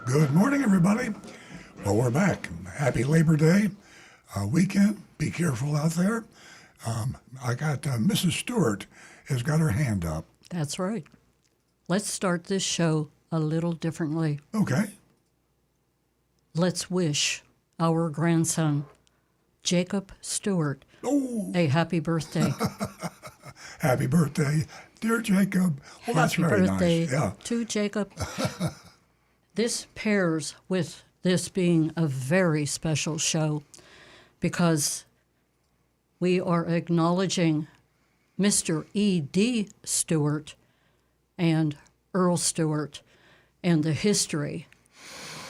Good morning, everybody. Well, we're back. Happy Labor Day weekend. Be careful out there. I got Mrs. Stewart has got her hand up. That's right. Let's start this show a little differently. Okay. Let's wish our grandson, Jacob Stewart, Oh, a happy birthday. happy birthday, dear Jacob. Well, that's Happy very birthday nice. Yeah. to Jacob. This pairs with this being a very special show because we are acknowledging Mr. E.D. Stewart and Earl Stewart and the history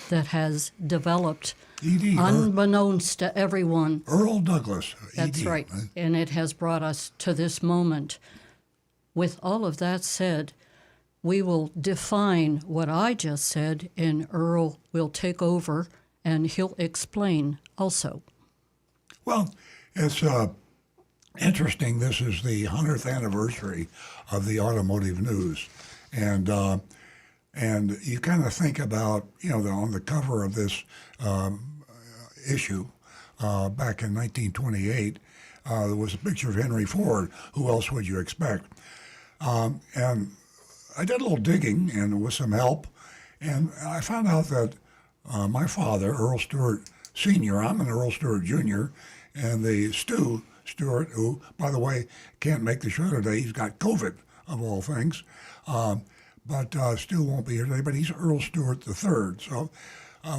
that has developed E.D. unbeknownst to everyone. Earl Douglas. That's E.D. right. And it has brought us to this moment. With all of that said, we will define what I just said, and Earl will take over, and he'll explain also. Well, it's interesting. This is the 100th anniversary of the automotive news. And you kind of think about, on the cover of this issue back in 1928, there was a picture of Henry Ford. Who else would you expect? And I did a little digging and with some help, and I found out that my father, Earl Stewart Sr., I'm an Earl Stewart Jr., and the Stu Stewart, who, by the way, can't make the show today. He's got COVID, of all things. But Stu won't be here today, but he's Earl Stewart III. So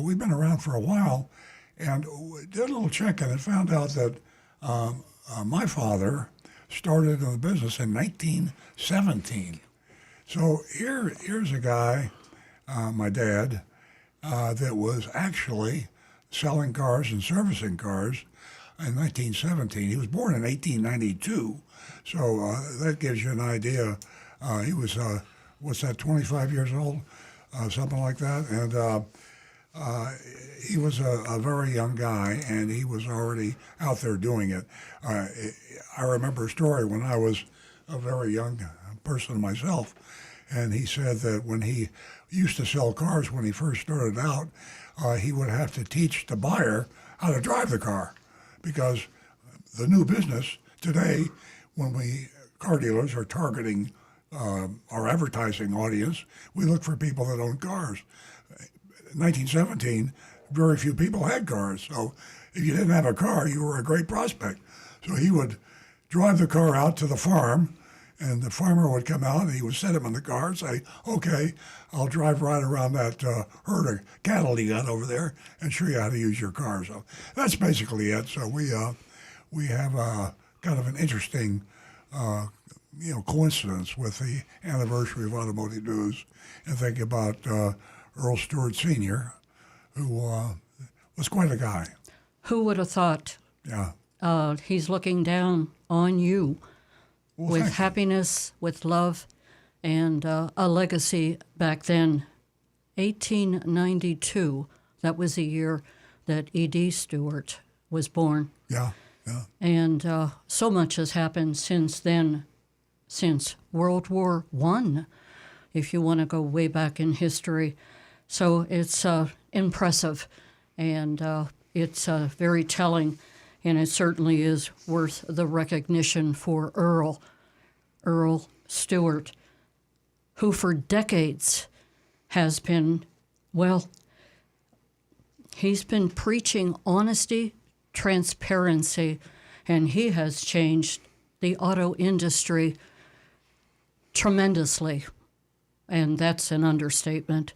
we've been around for a while, and we did a little checking and found out that my father started in the business in 1917. So here's a guy, my dad, that was actually selling cars and servicing cars in 1917. He was born in 1892, so that gives you an idea. He was, 25 years old, something like that, and he was a very young guy, and he was already out there doing it. I remember a story when I was a very young person myself, and he said that when he used to sell cars when he first started out, he would have to teach the buyer how to drive the car, because the new business today, when car dealers are targeting our advertising audience, we look for people that own cars. 1917, very few people had cars, so if you didn't have a car, you were a great prospect. So he would drive the car out to the farm, and the farmer would come out and he would set him in the car and say, okay, I'll drive right around that herd of cattle you got over there and show you how to use your car. So that's basically it. So we have kind of an interesting coincidence with the anniversary of automotive news, and think about Earl Stewart Sr., who was quite a guy. Who would have thought? Yeah. He's looking down on you. Well, with happiness, with love, and a legacy back then. 1892, that was the year that E.D. Stewart was born. Yeah, yeah. And so much has happened since then, since World War I, if you want to go way back in history. So it's impressive, and it's very telling. And it certainly is worth the recognition for Earl Stewart, who for decades has been, he's been preaching honesty, transparency, and he has changed the auto industry tremendously. And that's an understatement.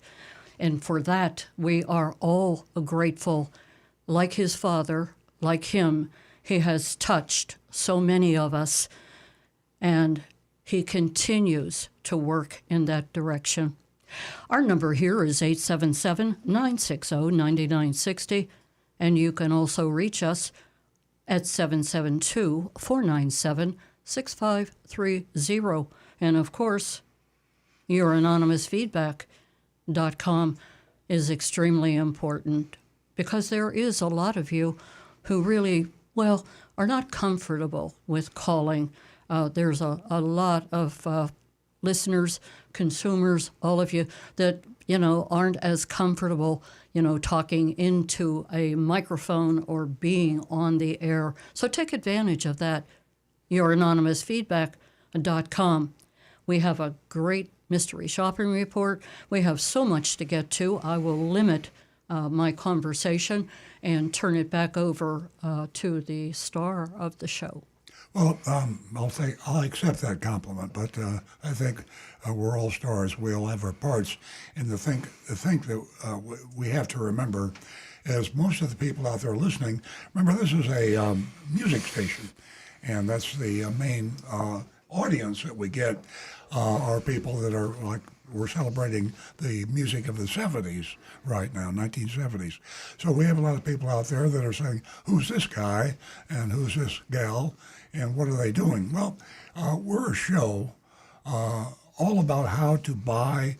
And for that, we are all grateful. Like his father, like him, he has touched so many of us, and he continues to work in that direction. Our number here is 877-960-9960, and you can also reach us at 772-497-6530. And of course, your anonymous feedback.com is extremely important, because there is a lot of you who really, are not comfortable with calling. There's a lot of listeners, consumers, all of you, that aren't as comfortable, talking into a microphone or being on the air. So take advantage of that. YourAnonymousFeedback.com. We have a great mystery shopping report. We have so much to get to. I will limit my conversation and turn it back over to the star of the show. Well, I'll accept that compliment, but I think we're all stars. We all have our parts, and the thing that we have to remember, as most of the people out there listening, remember this is a music station, and that's the main audience that we get are people that are like. We're celebrating the music of the 70s right now, 1970s. So we have a lot of people out there that are saying, who's this guy and who's this gal and what are they doing? Well, we're a show all about how to buy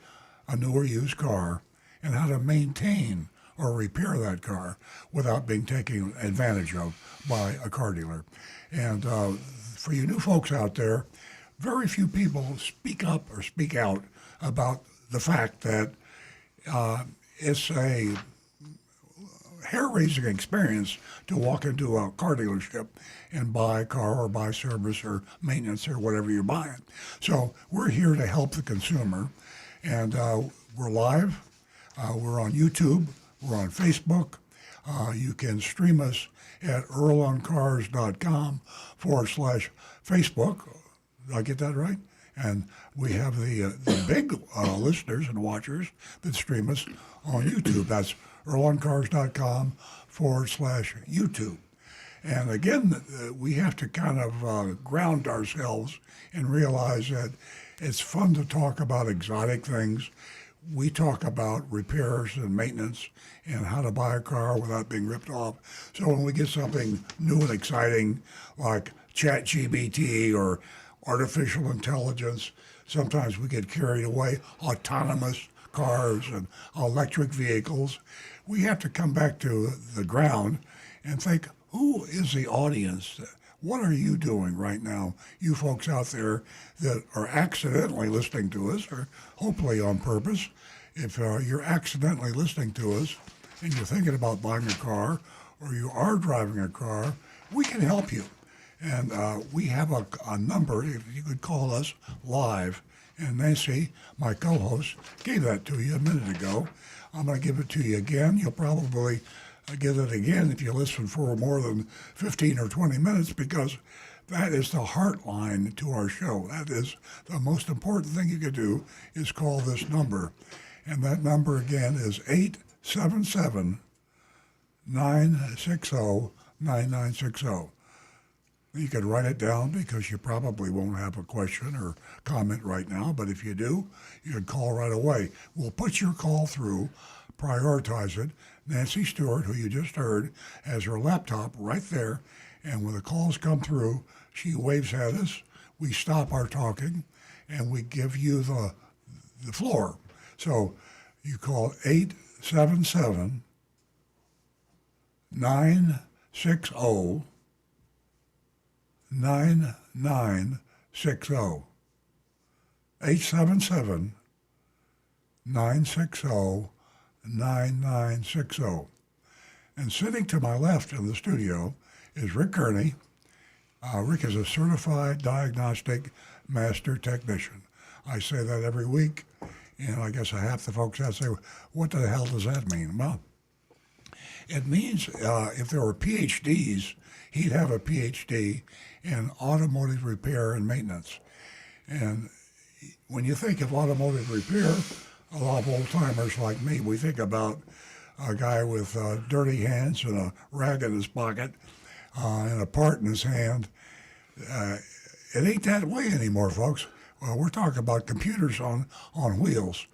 a new or used car and how to maintain or repair that car without being taken advantage of by a car dealer. And for you new folks out there, very few people speak up or speak out about the fact that it's a hair-raising experience to walk into a car dealership and buy a car or buy service or maintenance or whatever you're buying. So we're here to help the consumer, and we're live. We're on YouTube. We're on Facebook. You can stream us at earloncars.com/Facebook. Did I get that right? And we have the big listeners and watchers that stream us on YouTube. That's earloncars.com/YouTube. And again, we have to kind of ground ourselves and realize that it's fun to talk about exotic things. We talk about repairs and maintenance and how to buy a car without being ripped off. So when we get something new and exciting like ChatGPT or artificial intelligence, sometimes we get carried away, autonomous cars and electric vehicles. We have to come back to the ground and think, who is the audience? What are you doing right now? You folks out there that are accidentally listening to us, or hopefully on purpose. If you're accidentally listening to us and you're thinking about buying a car or you are driving a car, we can help you. And we have a number, if you could call us live. And Nancy, my co-host, gave that to you a minute ago. I'm going to give it to you again. You'll probably get it again if you listen for more than 15 or 20 minutes, because that is the heart line to our show. That is the most important thing you could do is call this number. And that number again is 877-960-9960. You can write it down because you probably won't have a question or comment right now, but if you do, you can call right away. We'll put your call through, prioritize it. Nancy Stewart, who you just heard, has her laptop right there, and when the calls come through, she waves at us, we stop our talking, and we give you the floor. So you call 877-960-9960. 877-960-9960. And sitting to my left in the studio is Rick Kearney. Rick is a certified diagnostic master technician. I say that every week, and I guess half the folks out say, what the hell does that mean? Well, it means if there were PhDs, he'd have a PhD in automotive repair and maintenance. And when you think of automotive repair, a lot of old-timers like me, we think about a guy with dirty hands and a rag in his pocket and a part in his hand. It ain't that way anymore, folks. Well, we're talking about computers on wheels.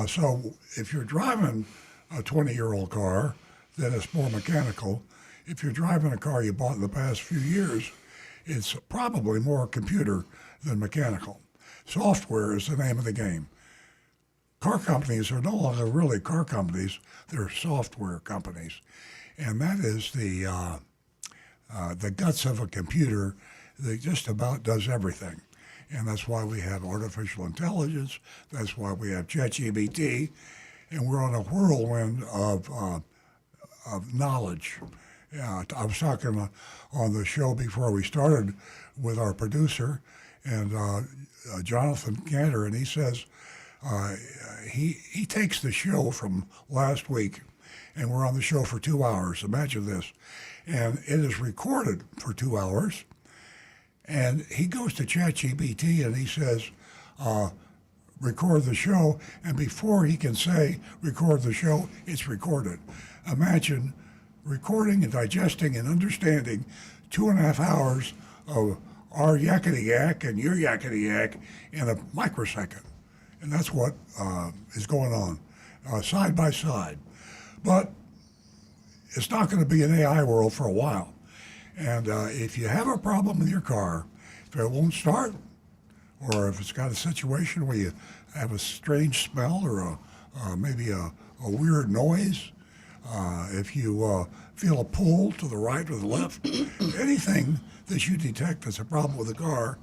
So if you're driving a 20-year-old car, then it's more mechanical. If you're driving a car you bought in the past few years, it's probably more computer than mechanical. Software is the name of the game. Car companies are no longer really car companies, they're software companies. And that is the guts of a computer that just about does everything. And that's why we have artificial intelligence, that's why we have ChatGPT, and we're on a whirlwind of knowledge. Yeah, I was talking on the show before we started with our producer and Jonathan Cantor, and he says he takes the show from last week, and we're on the show for 2 hours. Imagine this, and it is recorded for 2 hours, and he goes to ChatGPT and he says, record the show, and before he can say record the show, it's recorded. Imagine recording and digesting and understanding 2.5 hours of our yakety yak and your yakety yak in a microsecond. And that's what is going on side by side. But it's not going to be an AI world for a while. And if you have a problem with your car, if it won't start, or if it's got a situation where you have a strange smell or maybe a weird noise, if you feel a pull to the right or the left, anything that you detect that's a problem with the car,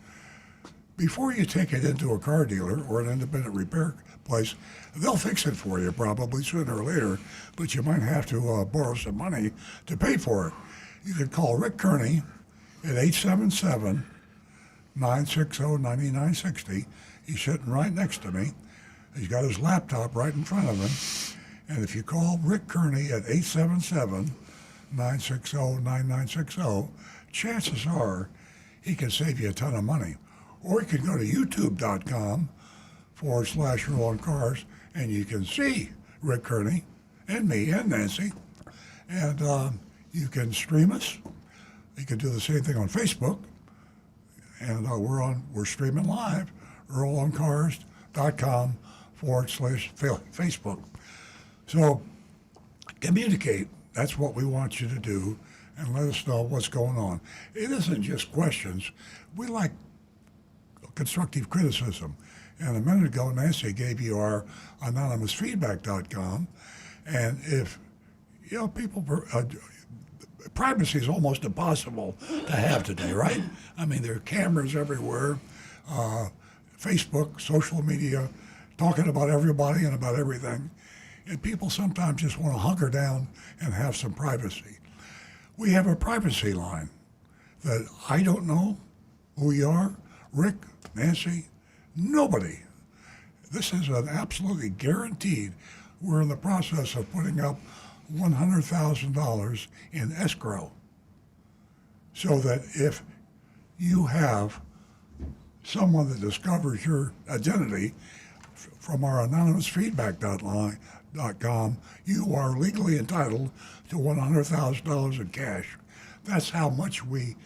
before you take it into a car dealer or an independent repair place, they'll fix it for you probably sooner or later, but you might have to borrow some money to pay for it. You can call Rick Kearney at 877-960-9960. He's sitting right next to me. He's got his laptop right in front of him. And if you call Rick Kearney at 877-960-9960, chances are he can save you a ton of money. Or you can go to youtube.com/Earl on Cars, and you can see Rick Kearney and me and Nancy. And you can stream us. You can do the same thing on Facebook. And we're streaming live, EarlOnCars.com/Facebook. So communicate. That's what we want you to do, and let us know what's going on. It isn't just questions. We like constructive criticism. And a minute ago, Nancy gave you our anonymousfeedback.com. And if, people, privacy is almost impossible to have today, right? I mean, there are cameras everywhere, Facebook, social media, talking about everybody and about everything. And people sometimes just want to hunker down and have some privacy. We have a privacy line that I don't know who you are, Rick, Nancy, nobody. This is an absolutely guaranteed. We're in the process of putting up $100,000 in escrow, so that if you have someone that discovers your identity from our anonymousfeedback.com, you are legally entitled to $100,000 in cash. That's how much we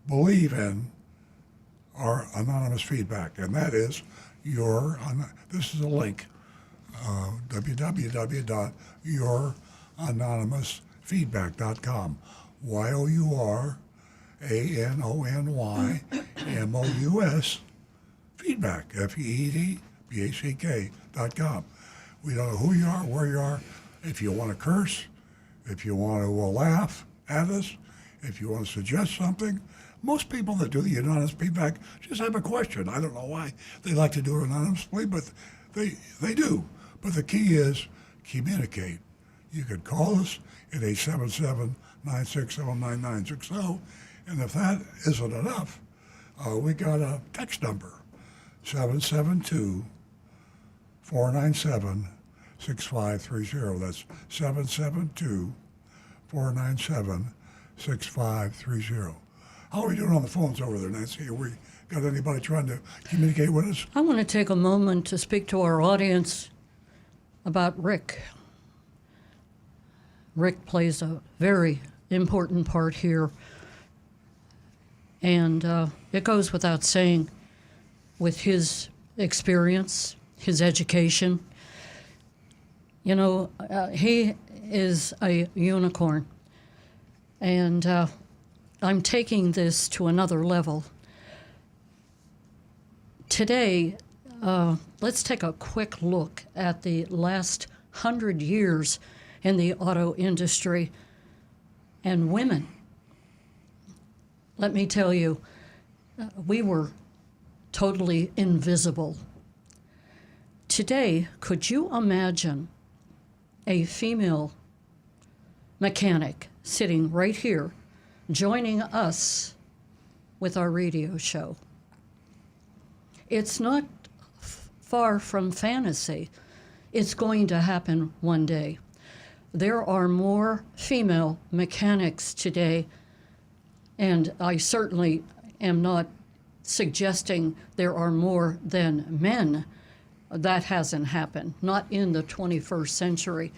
believe in our anonymous feedback, and that is this is a link, www.youranonymousfeedback.com, YOURANONYMOUS feedback, FEEDBACK.com. We don't know who you are, where you are. If you want to curse, if you want to laugh at us, if you want to suggest something. Most people that do the anonymous feedback just have a question. I don't know why they like to do it anonymously, but they do. But the key is communicate. You can call us at 877-960-9960, and if that isn't enough, we got a text number, 772-497-6530. That's 772-497-6530. How are we doing on the phones over there, Nancy? Have we got anybody trying to communicate with us? I want to take a moment to speak to our audience about Rick. Rick plays a very important part here. And it goes without saying, with his experience, his education, he is a unicorn. And I'm taking this to another level. Today, let's take a quick look at the last 100 years in the auto industry and women. Let me tell you, we were totally invisible. Today, could you imagine a female mechanic sitting right here joining us with our radio show. It's not far from fantasy. It's going to happen one day. There are more female mechanics today, and I certainly am not suggesting there are more than men. That hasn't happened, not in the 21st century.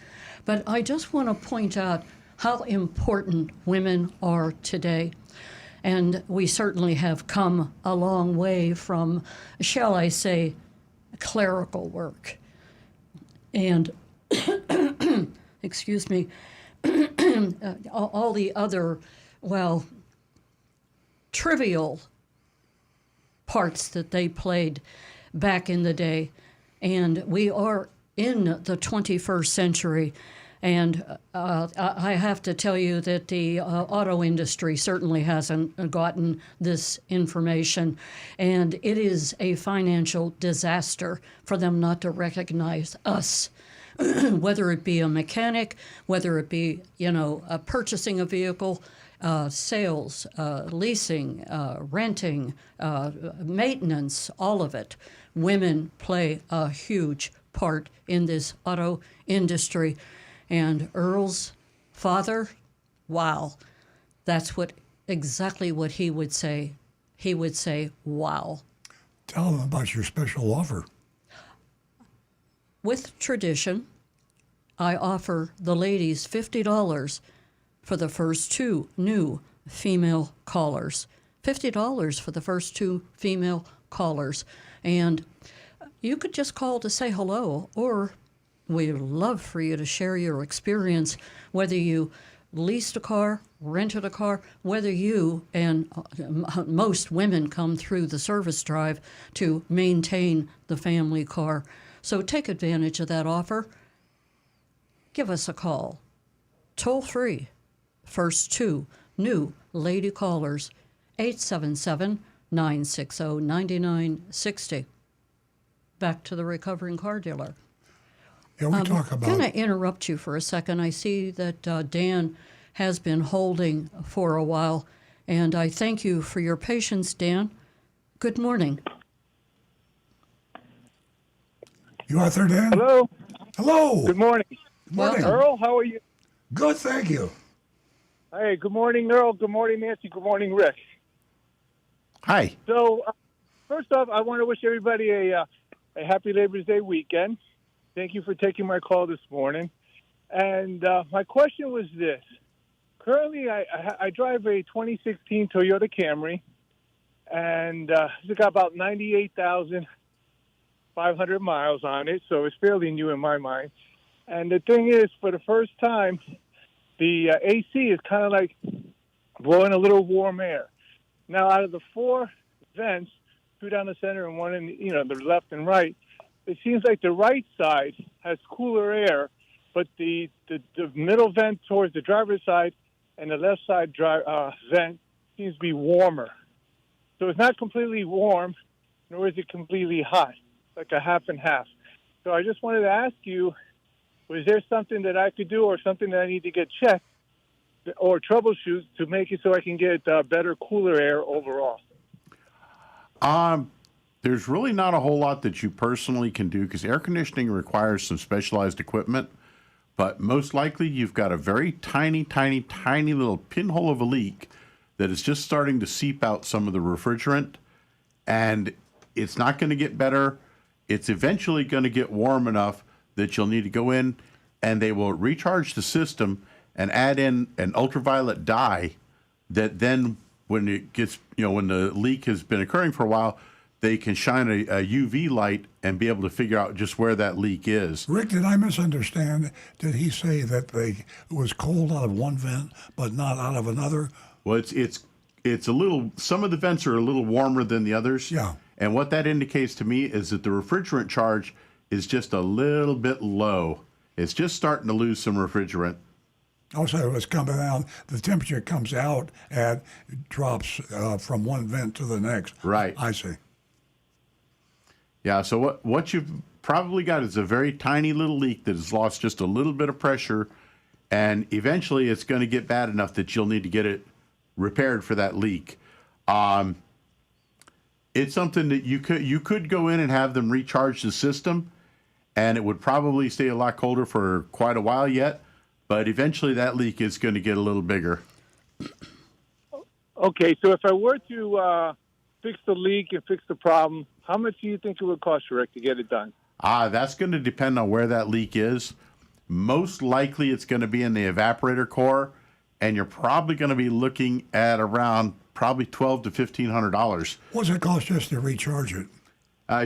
But I just want to point out how important women are today. And we certainly have come a long way from, shall I say, clerical work. And, excuse me, all the other, well, trivial parts that they played back in the day. And we are in the 21st century. And I have to tell you that the auto industry certainly hasn't gotten this information. And it is a financial disaster for them not to recognize us, whether it be a mechanic, whether it be, purchasing a vehicle, sales, leasing, renting, maintenance, all of it. Women play a huge part in this auto industry. And Earl's father, wow, that's exactly what he would say. He would say, wow. Tell them about your special offer. With tradition, I offer the ladies $50 for the first 2 new female callers. $50 for the first 2 female callers. And you could just call to say hello, or we'd love for you to share your experience, whether you leased a car, rented a car, whether you, and most women come through the service drive to maintain the family car. So take advantage of that offer. Give us a call. Toll free. First 2 new lady callers, 877-960-9960. Back to the recovering car dealer. Yeah, we talk about. I'm going to interrupt you for a second. I see that Dan has been holding for a while, and I thank you for your patience, Dan. Good morning. You out there, Dan? Hello. Hello. Good morning. Good morning. Earl, how are you? Good, thank you. Hey, good morning, Earl. Good morning, Nancy. Good morning, Rick. Hi. So, first off, I want to wish everybody a happy Labor Day weekend. Thank you for taking my call this morning. And my question was this. Currently, I drive a 2016 Toyota Camry, and it's got about 98,500 miles on it, so it's fairly new in my mind. And the thing is, for the first time, the AC is kind of like blowing a little warm air. Now, out of the 4 vents, 2 down the center and 1 in the left and right, it seems like the right side has cooler air, but the middle vent towards the driver's side and the left side vent seems to be warmer. So it's not completely warm, nor is it completely hot, like a half and half. So I just wanted to ask you, was there something that I could do or something that I need to get checked or troubleshoot to make it so I can get better, cooler air overall? There's really not a whole lot that you personally can do because air conditioning requires some specialized equipment. But most likely you've got a very tiny, tiny, tiny little pinhole of a leak that is just starting to seep out some of the refrigerant. And it's not going to get better. It's eventually going to get warm enough that you'll need to go in and they will recharge the system and add in an ultraviolet dye that then when it gets, when the leak has been occurring for a while, they can shine a UV light and be able to figure out just where that leak is. Rick, did I misunderstand? Did he say that it was cold out of one vent, but not out of another? Well, it's a little. Some of the vents are a little warmer than the others. Yeah. And what that indicates to me is that the refrigerant charge is just a little bit low. It's just starting to lose some refrigerant. Also, it's coming out. The temperature comes out and drops from one vent to the next. Right. I see. Yeah. So what you've probably got is a very tiny little leak that has lost just a little bit of pressure, and eventually it's going to get bad enough that you'll need to get it repaired for that leak. It's something that you could go in and have them recharge the system, and it would probably stay a lot colder for quite a while yet, but eventually that leak is going to get a little bigger. Okay, so if I were to fix the leak and fix the problem, how much do you think it would cost, Rick, to get it done? That's going to depend on where that leak is. Most likely it's going to be in the evaporator core, and you're probably going to be looking at around probably $1,200 to $1,500. What's it cost just to recharge it?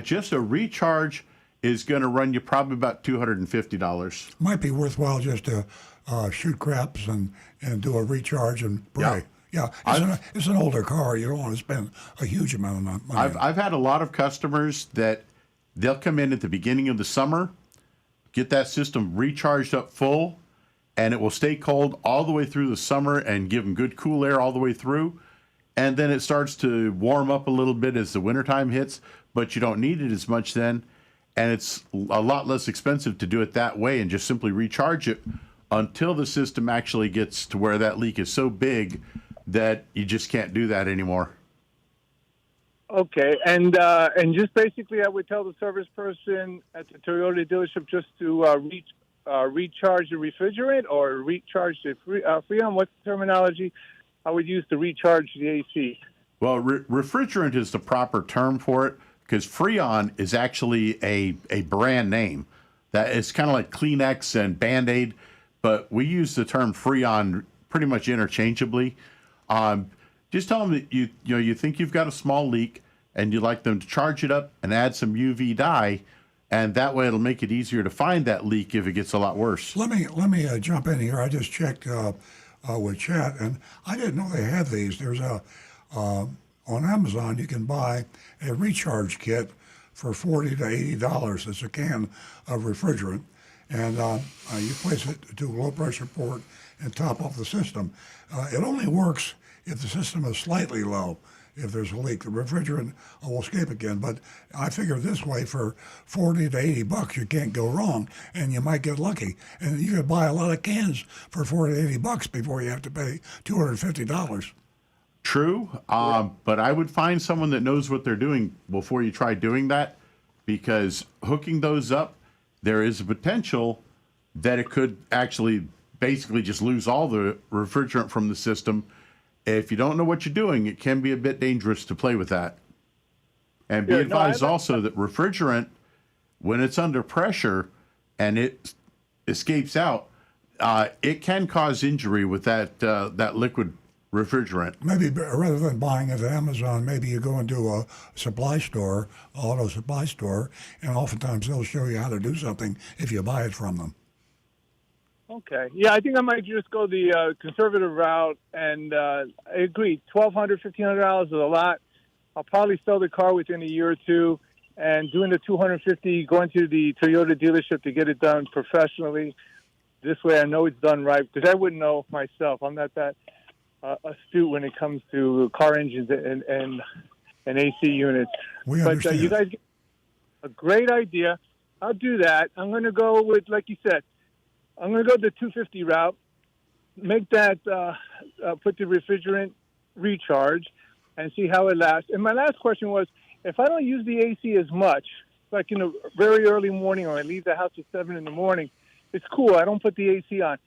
Just a recharge is going to run you probably about $250. Might be worthwhile just to shoot craps and do a recharge and pray. Yeah, it's an older car. You don't want to spend a huge amount of money. I've had a lot of customers that they'll come in at the beginning of the summer, get that system recharged up full, and it will stay cold all the way through the summer and give them good cool air all the way through. And then it starts to warm up a little bit as the wintertime hits, but you don't need it as much then. And it's a lot less expensive to do it that way and just simply recharge it until the system actually gets to where that leak is so big that you just can't do that anymore. Okay, and just basically, I would tell the service person at the Toyota dealership just to recharge the refrigerant or recharge the Freon. What's the terminology I would use to recharge the AC? Well, refrigerant is the proper term for it because Freon is actually a brand name. That is kind of like Kleenex and Band-Aid, but we use the term Freon pretty much interchangeably. Just tell them that you think you've got a small leak and you'd like them to charge it up and add some UV dye, and that way it'll make it easier to find that leak if it gets a lot worse. Let me jump in here. I just checked with chat, and I didn't know they had these. There's on Amazon you can buy a recharge kit for $40 to $80. It's a can of refrigerant, and you place it to a low pressure port and top off the system. It only works if the system is slightly low. If there's a leak, the refrigerant will escape again. But I figure this way, for $40 to $80, you can't go wrong, and you might get lucky. And you could buy a lot of cans for $40 to $80 before you have to pay $250. True, but I would find someone that knows what they're doing before you try doing that, because hooking those up, there is a potential that it could actually basically just lose all the refrigerant from the system. If you don't know what you're doing, it can be a bit dangerous to play with that. And be advised also that refrigerant, when it's under pressure and it escapes out, it can cause injury with that liquid refrigerant. Maybe rather than buying it at Amazon, maybe you go into a supply store, auto supply store, and oftentimes they'll show you how to do something if you buy it from them. Okay. Yeah, I think I might just go the conservative route, and I agree. $1,200, $1,500 is a lot. I'll probably sell the car within a year or two, and doing the $250, going to the Toyota dealership to get it done professionally. This way, I know it's done right, because I wouldn't know myself. I'm not that astute when it comes to car engines and AC units. We understand. But you guys get a great idea. I'll do that. I'm going to go with, like you said, I'm going to go the 250 route, make that, put the refrigerant recharge, and see how it lasts. And my last question was, if I don't use the AC as much, like in a very early morning, or I leave the house at 7 in the morning, it's cool. I don't put the AC on.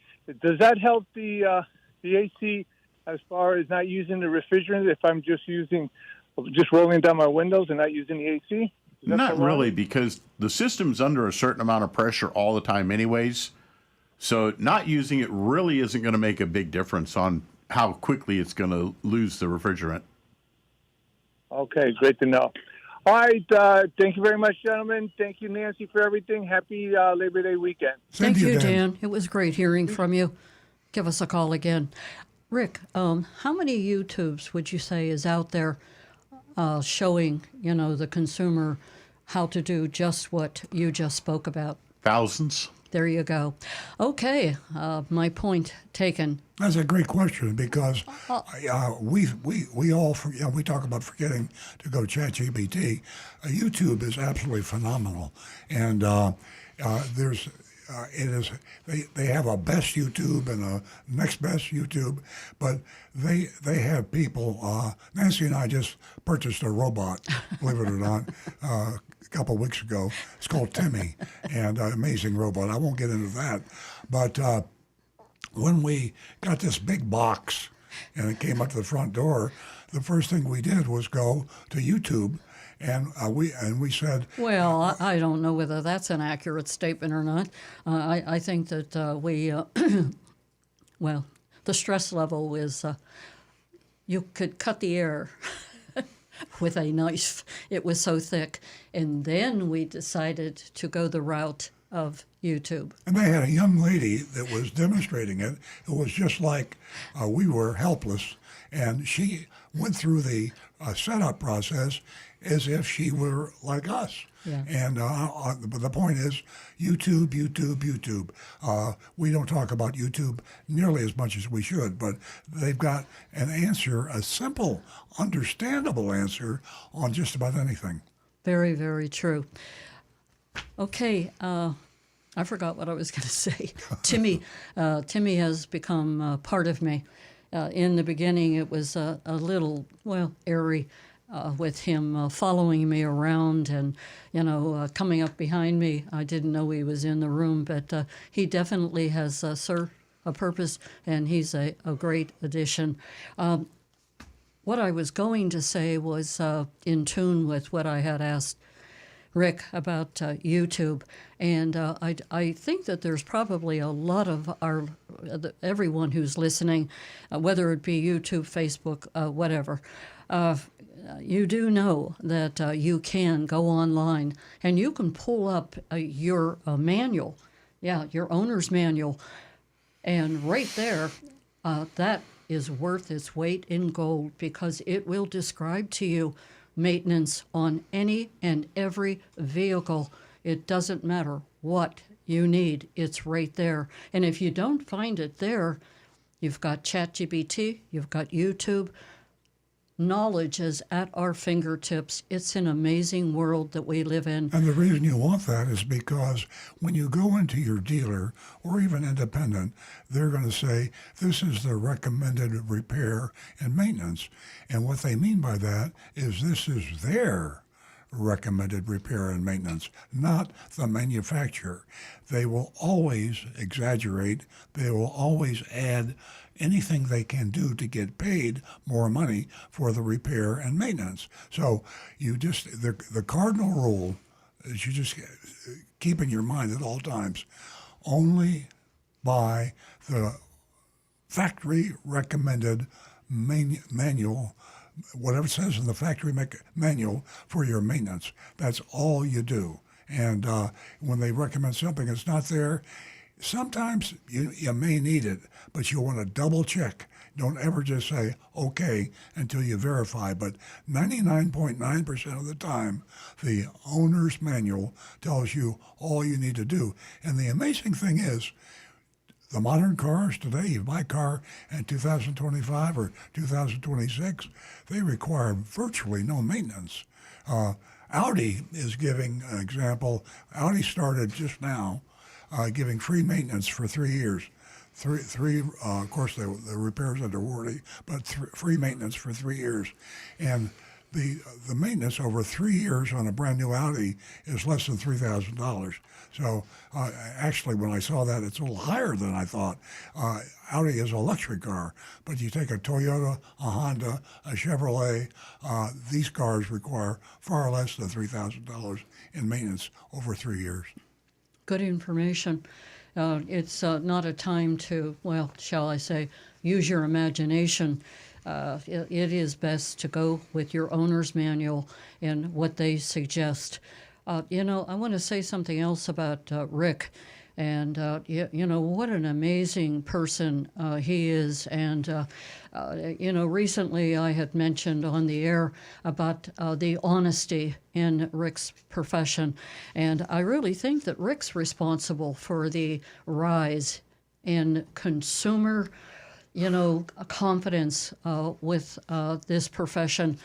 Does that help the AC as far as not using the refrigerant if I'm just rolling down my windows and not using the AC? Not really, because the system's under a certain amount of pressure all the time anyways. So not using it really isn't going to make a big difference on how quickly it's going to lose the refrigerant. Okay, great to know. All right, thank you very much, gentlemen. Thank you, Nancy, for everything. Happy Labor Day weekend. Thank you, Dan. It was great hearing from you. Give us a call again. Rick, how many YouTubes would you say is out there showing, the consumer how to do just what you just spoke about? Thousands. There you go. Okay, my point taken. That's a great question because we all we talk about forgetting to go ChatGPT. YouTube is absolutely phenomenal, and there's it is they have a best YouTube and a next best YouTube, but they have people. Nancy and I just purchased a robot, believe it or not. A couple of weeks ago. It's called Timmy, and amazing robot. I won't get into that, but when we got this big box and it came up to the front door, the first thing we did was go to YouTube, and we said, Well, I don't know whether that's an accurate statement or not. I think that well, the stress level is you could cut the air with a knife. It was so thick. And then we decided to go the route of YouTube. and they had a young lady that was demonstrating it. It was just like we were helpless, and she went through the setup process as if she were like us. Yeah. And but the point is, YouTube, YouTube, YouTube. We don't talk about YouTube nearly as much as we should, but they've got an answer, a simple, understandable answer on just about anything. Very, very true. Okay, I forgot what I was going to say. Timmy has become part of me. In the beginning, it was a little, airy with him following me around and, coming up behind me. I didn't know he was in the room, but he definitely has served a purpose, and he's a great addition. What I was going to say was in tune with what I had asked Rick about YouTube, and I think that there's probably a lot of everyone who's listening, whether it be YouTube, Facebook, whatever. You do know that you can go online and you can pull up your manual, your owner's manual, and right there, that is worth its weight in gold because it will describe to you maintenance on any and every vehicle. It doesn't matter what you need, it's right there. And if you don't find it there, you've got ChatGPT, you've got YouTube. Knowledge is at our fingertips. It's an amazing world that we live in. And the reason you want that is because when you go into your dealer or even independent, they're going to say, this is the recommended repair and maintenance. And what they mean by that is this is their recommended repair and maintenance, not the manufacturer. They will always exaggerate. They will always add anything they can do to get paid more money for the repair and maintenance. So you just, the cardinal rule is you just keep in your mind at all times, only buy the factory recommended manual, whatever it says in the factory manual for your maintenance. That's all you do. And when they recommend something that's not there, sometimes you may need it, but you want to double check. Don't ever just say, okay, until you verify. But 99.9% of the time, the owner's manual tells you all you need to do. And the amazing thing is, the modern cars today, you buy a car in 2025 or 2026, they require virtually no maintenance. Audi is giving an example. Audi started just now giving free maintenance for 3 years. Of course, the repairs under warranty, but free maintenance for 3 years. And the maintenance over 3 years on a brand new Audi is less than $3,000. So actually, when I saw that, it's a little higher than I thought. Audi is a luxury car, but you take a Toyota, a Honda, a Chevrolet, these cars require far less than $3,000 in maintenance over 3 years. Good information. It's not a time to, shall I say, use your imagination. It is best to go with your owner's manual and what they suggest. I want to say something else about Rick. And, what an amazing person he is. And, recently I had mentioned on the air about the honesty in Rick's profession. And I really think that Rick's responsible for the rise in consumer, confidence with this profession.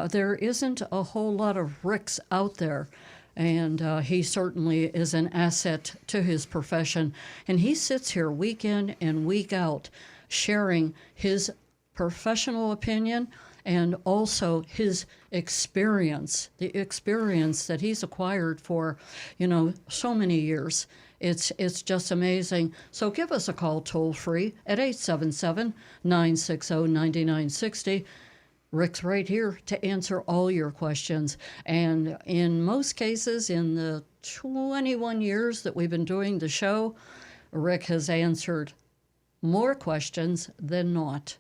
There isn't a whole lot of Ricks out there, and he certainly is an asset to his profession. And he sits here week in and week out sharing his professional opinion and also his experience, the experience that he's acquired for, so many years. It's just amazing. So give us a call toll free at 877-960-9960. Rick's right here to answer all your questions. And in most cases, in the 21 years that we've been doing the show, Rick has answered more questions than not.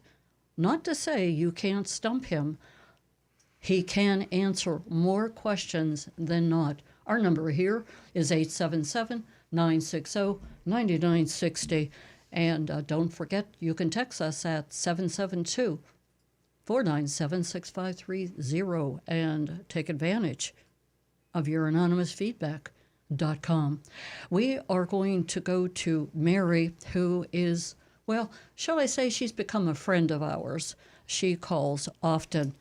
Not to say you can't stump him. He can answer more questions than not. Our number here is 877-960-9960. And don't forget, you can text us at 772-497-6530 and take advantage of your anonymousfeedback.com. We are going to go to Mary, who is, well, shall I say she's become a friend of ours. She calls often.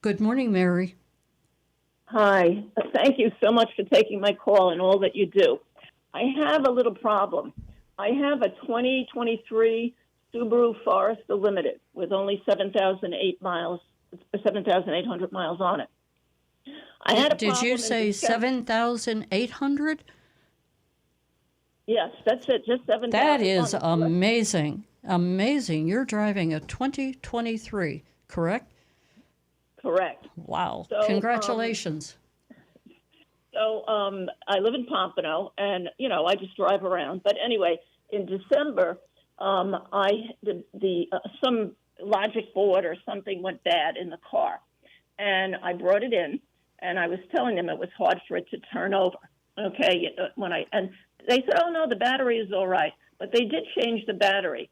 Good morning, Mary. Hi. Thank you so much for taking my call and all that you do. I have a little problem. I have a 2023 Subaru Forester Limited with only 7,800 miles on it. I had a Did you say 7,800? Yes, that's it, just 7,000. That is amazing. Amazing. You're driving a 2023, correct? Correct. Wow. So, Congratulations. I live in Pompano, and, I just drive around. But anyway, in December, some logic board or something went bad in the car. And I brought it in, and I was telling them it was hard for it to turn over. Okay, and they said, oh, no, the battery is all right. But they did change the battery.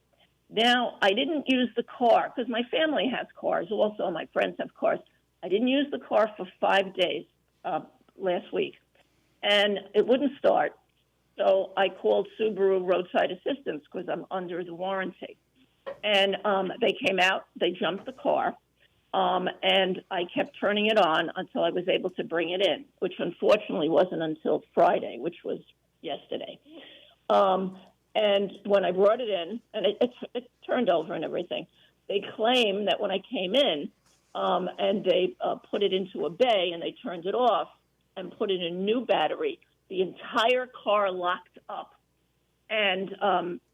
Now, I didn't use the car because my family has cars. Also, my friends have cars. I didn't use the car for 5 days last week, and it wouldn't start. So I called Subaru Roadside Assistance because I'm under the warranty. And they came out, they jumped the car, and I kept turning it on until I was able to bring it in, which unfortunately wasn't until Friday, which was yesterday. And when I brought it in, and it turned over and everything, they claim that when I came in and they put it into a bay and they turned it off and put in a new battery, the entire car locked up. And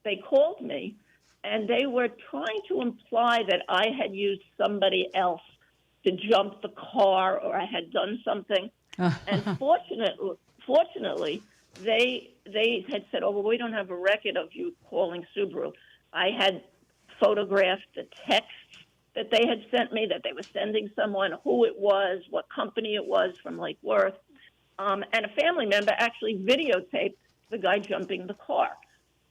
they called me, and they were trying to imply that I had used somebody else to jump the car or I had done something. And fortunately, they had said, oh, well, we don't have a record of you calling Subaru. I had photographed the text that they had sent me, that they were sending someone, who it was, what company it was from Lake Worth. And a family member actually videotaped the guy jumping the car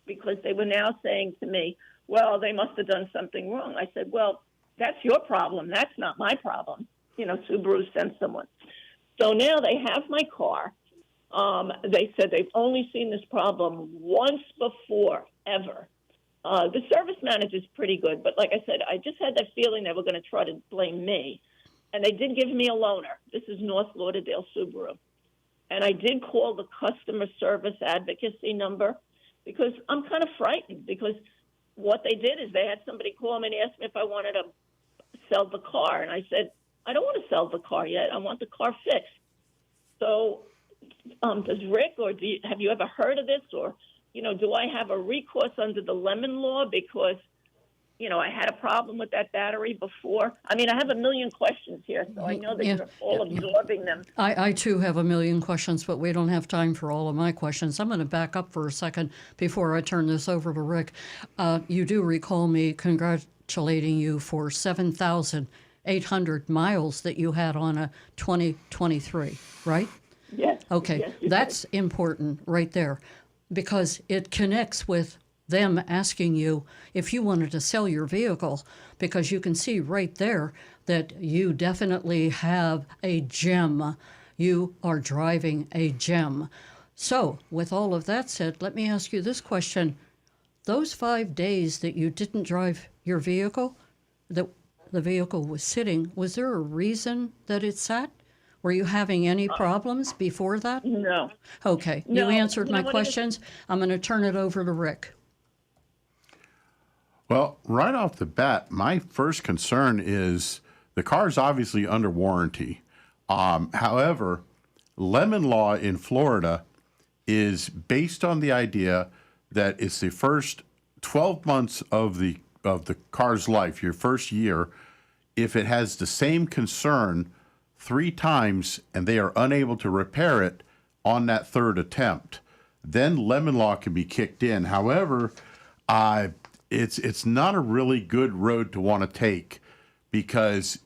because they were now saying to me, well, they must have done something wrong. I said, well, that's your problem. That's not my problem. Subaru sent someone. So now they have my car. They said they've only seen this problem once before, ever. The service manager's pretty good, but like I said, I just had that feeling they were going to try to blame me. And they did give me a loaner. This is North Lauderdale Subaru. And I did call the customer service advocacy number because I'm kind of frightened because what they did is they had somebody call me and ask me if I wanted to sell the car. And I said, I don't want to sell the car yet. I want the car fixed. So does Rick or have you ever heard of this? Or, do I have a recourse under the Lemon Law because, I had a problem with that battery before? I mean, I have a million questions here, so I know that you're all absorbing them. I too have a million questions, but we don't have time for all of my questions. I'm going to back up for a second before I turn this over to Rick. You do recall me congratulating you for 7,800 miles that you had on a 2023, right? Yes. Okay, yes, that's important right there. because it connects with them asking you if you wanted to sell your vehicle, because you can see right there that you definitely have a gem. You are driving a gem. So, with all of that said, let me ask you this question. Those 5 days that you didn't drive your vehicle, that the vehicle was sitting, was there a reason that it sat? Were you having any problems before that? No. Okay, No, you answered you my know what it is? questions. I'm going to turn it over to Rick. Well, right off the bat, my first concern is the car is obviously under warranty. However, lemon law in Florida is based on the idea that it's the first 12 months of the car's life, your first year, if it has the same concern 3 times and they are unable to repair it on that third attempt, then lemon law can be kicked in. However, it's not a really good road to want to take, because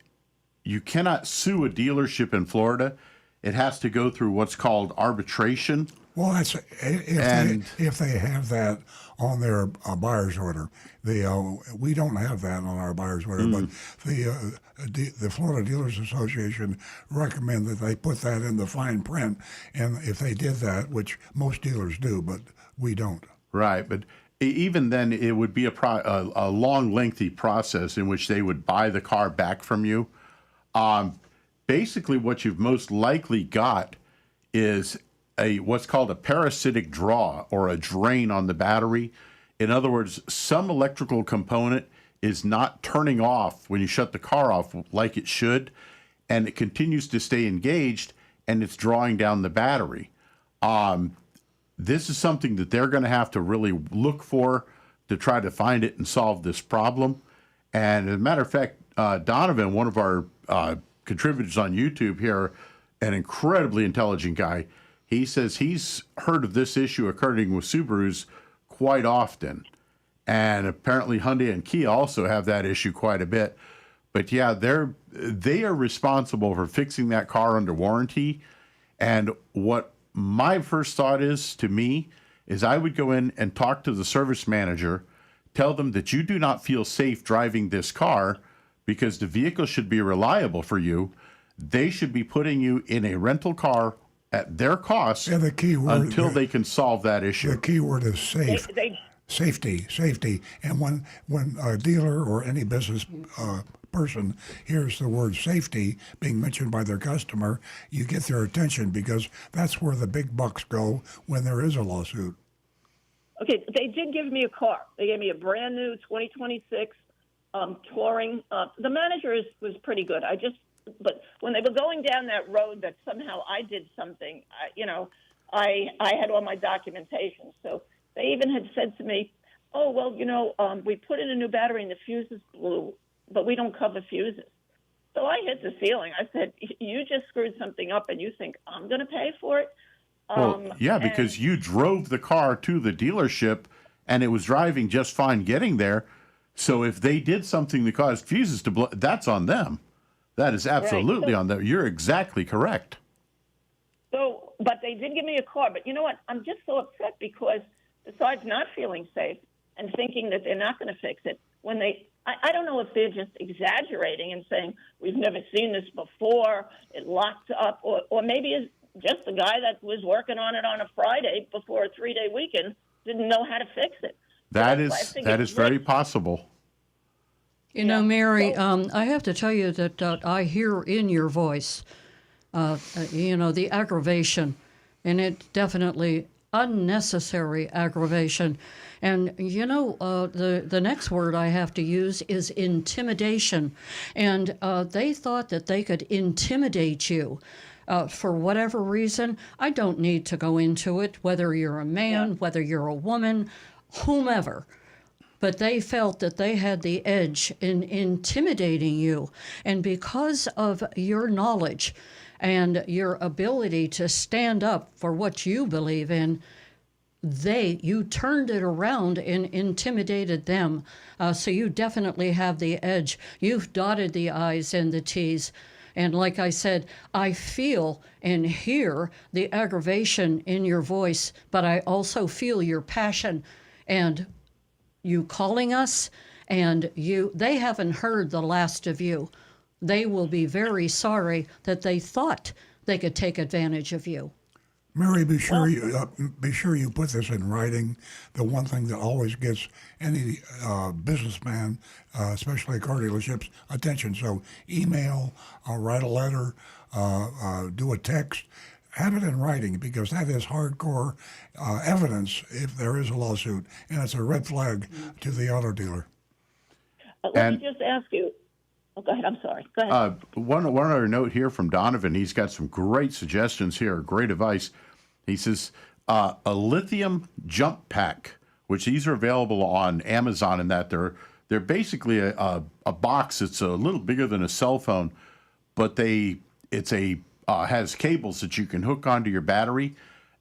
you cannot sue a dealership in Florida. It has to go through what's called arbitration. Well, that's if they have that on their buyer's order. We don't have that on our buyer's order, but the Florida Dealers Association recommend that they put that in the fine print. And if they did that, which most dealers do, but we don't. Right, but even then, it would be a long, lengthy process in which they would buy the car back from you. Basically, what you've most likely got is what's called a parasitic draw, or a drain on the battery. In other words, some electrical component is not turning off when you shut the car off like it should, and it continues to stay engaged, and it's drawing down the battery. This is something that they're going to have to really look for to try to find it and solve this problem. And as a matter of fact, Donovan, one of our contributors on YouTube here, an incredibly intelligent guy, he says he's heard of this issue occurring with Subarus quite often. And apparently Hyundai and Kia also have that issue quite a bit. But yeah, they are responsible for fixing that car under warranty. And what my first thought is, to me, is I would go in and talk to the service manager, tell them that you do not feel safe driving this car because the vehicle should be reliable for you. They should be putting you in a rental car at their cost until they can solve that issue. The key word is safe. Safety. And when a dealer or any business person hears the word safety being mentioned by their customer, you get their attention, because that's where the big bucks go when there is a lawsuit. Okay, they did give me a car. They gave me a brand new 2026 Touring. The manager was pretty good. But when they were going down that road that somehow I did something, I had all my documentation. So they even had said to me, "Oh, well, we put in a new battery and the fuses blew, but we don't cover fuses." So I hit the ceiling. I said, "You just screwed something up, and you think I'm going to pay for it?" Because you drove the car to the dealership, and it was driving just fine getting there. So if they did something that caused fuses to blow, that's on them. That is absolutely on them. You're exactly correct. So, but they did give me a car. But you know what? I'm just so upset because besides not feeling safe and thinking that they're not going to fix it, I don't know if they're just exaggerating and saying, "We've never seen this before, it locked up," or maybe it's just the guy that was working on it on a Friday before a 3-day weekend didn't know how to fix it. That is very possible. You know, Mary, I have to tell you that I hear in your voice, the aggravation, and it definitely unnecessary aggravation. And, the next word I have to use is intimidation. And they thought that they could intimidate you. For whatever reason. I don't need to go into it, whether you're a man, whether you're a woman, whomever. But they felt that they had the edge in intimidating you. And because of your knowledge and your ability to stand up for what you believe in, you turned it around and intimidated them. So you definitely have the edge. You've dotted the I's and the T's. And like I said, I feel and hear the aggravation in your voice, but I also feel your passion and you calling us, and they haven't heard the last of you. They will be very sorry that they thought they could take advantage of you. Mary, be sure you put this in writing. The one thing that always gets any businessman, especially car dealerships, attention. So email, write a letter, do a text. Have it in writing, because that is hardcore evidence if there is a lawsuit, and it's a red flag to the auto dealer. Let me just ask you. Oh, go ahead. I'm sorry. Go ahead. One other note here from Donovan. He's got some great suggestions here, great advice. He says a lithium jump pack, which these are available on Amazon, and that they're basically a box. It's a little bigger than a cell phone, but has cables that you can hook onto your battery,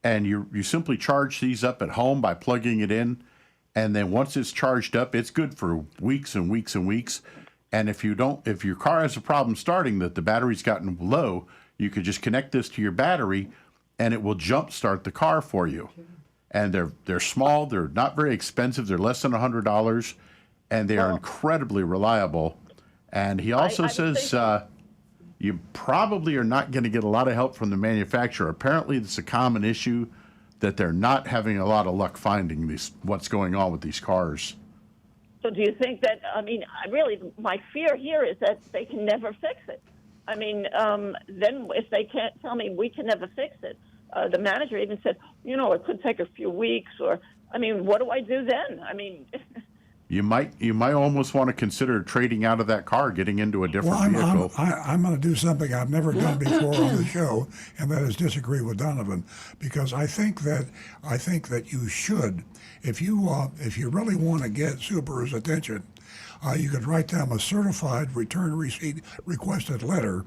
and you simply charge these up at home by plugging it in, and then once it's charged up, it's good for weeks and weeks and weeks. And if your car has a problem starting, that the battery's gotten low, you could just connect this to your battery, and it will jump start the car for you. And they're small, they're not very expensive, they're less than $100, and they are incredibly reliable. And he also says you probably are not going to get a lot of help from the manufacturer. Apparently, it's a common issue that they're not having a lot of luck finding what's going on with these cars. So do you think that, my fear here is that they can never fix it. Then if they can't tell me we can never fix it, the manager even said, it could take a few weeks, or, what do I do then? You might almost want to consider trading out of that car, getting into a different vehicle. I'm going to do something I've never done before on the show, and that is disagree with Donovan, because I think that you should, if you really want to get Subaru's attention, you could write them a certified return receipt requested letter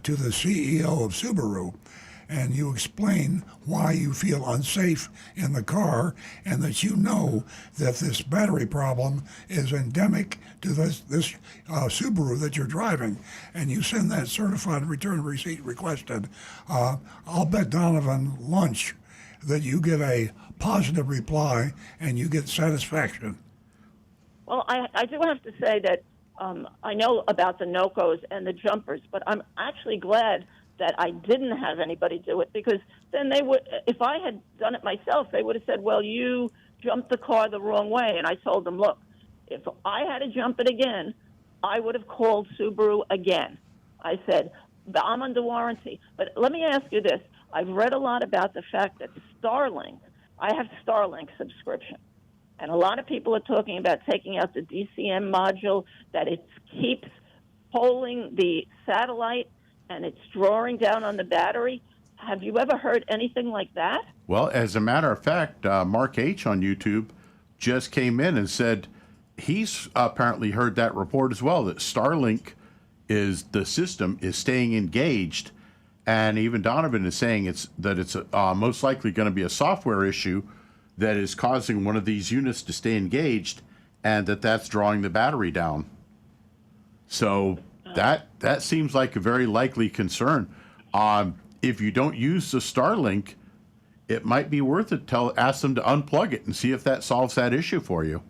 to the CEO of Subaru, and you explain why you feel unsafe in the car, and that that this battery problem is endemic to this Subaru that you're driving, and you send that certified return receipt requested. I'll bet Donovan lunch that you get a positive reply and you get satisfaction. Well, I do have to say that I know about the NOCOs and the jumpers, but I'm actually glad that I didn't have anybody do it, because then they would, if I had done it myself, they would have said, well, you jumped the car the wrong way. And I told them, look, if I had to jump it again, I would have called Subaru again. I said, I'm under warranty. But let me ask you this. I've read a lot about the fact that Starlink, I have Starlink subscription, and a lot of people are talking about taking out the DCM module, that it keeps polling the satellite and it's drawing down on the battery. Have you ever heard anything like that? Well, as a matter of fact, Mark H. on YouTube just came in and said he's apparently heard that report as well, that Starlink the system is staying engaged. And even Donovan is saying it's most likely going to be a software issue that is causing one of these units to stay engaged, and that's drawing the battery down. So that seems like a very likely concern. If you don't use the Starlink, it might be worth it to ask them to unplug it and see if that solves that issue for you.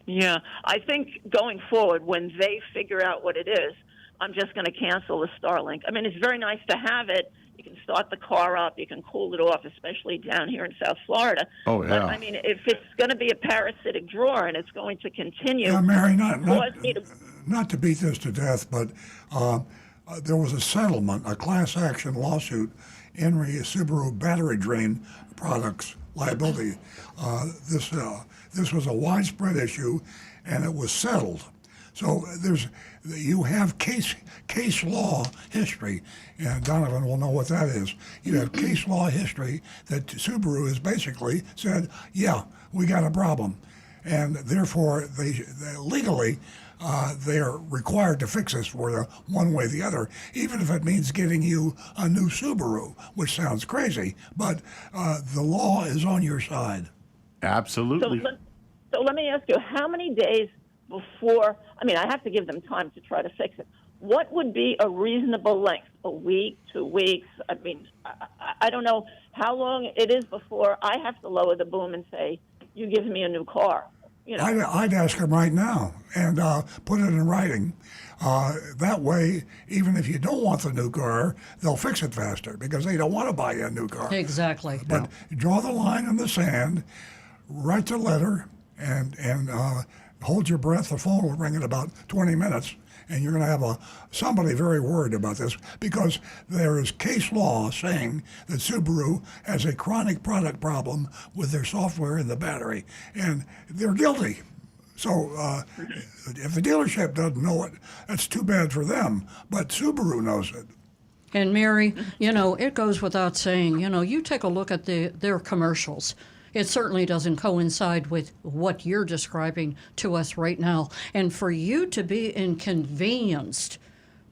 Yeah, I think going forward, when they figure out what it is, I'm just going to cancel the Starlink. It's very nice to have it. You can start the car up. You can cool it off, especially down here in South Florida. Oh, yeah. But, if it's going to be a parasitic drawer and it's going to continue... Yeah, Mary, not to beat this to death, but there was a settlement, a class action lawsuit in Subaru battery drain products liability. This was a widespread issue, and it was settled. So you have case law history, and Donovan will know what that is. You have case law history that Subaru has basically said, yeah, we got a problem, and therefore they legally they are required to fix this for you one way or the other, even if it means getting you a new Subaru, which sounds crazy, but the law is on your side. Absolutely. So let me ask you, how many days before, I have to give them time to try to fix it. what would be a reasonable length? A week, 2 weeks? I mean, I don't know how long it is before I have to lower the boom and say, you give me a new car. You know, I'd ask them right now and put it in writing. That way, even if you don't want the new car, they'll fix it faster because they don't want to buy you a new car. Exactly. But draw the line in the sand, write the letter, and hold your breath. The phone will ring in about 20 minutes, and you're going to have somebody very worried about this because there is case law saying that Subaru has a chronic product problem with their software and the battery, and they're guilty. So if the dealership doesn't know it, that's too bad for them, but Subaru knows it. And Mary, you know, it goes without saying, you know, you take a look at their commercials. It certainly doesn't coincide with what you're describing to us right now. And for you to be inconvenienced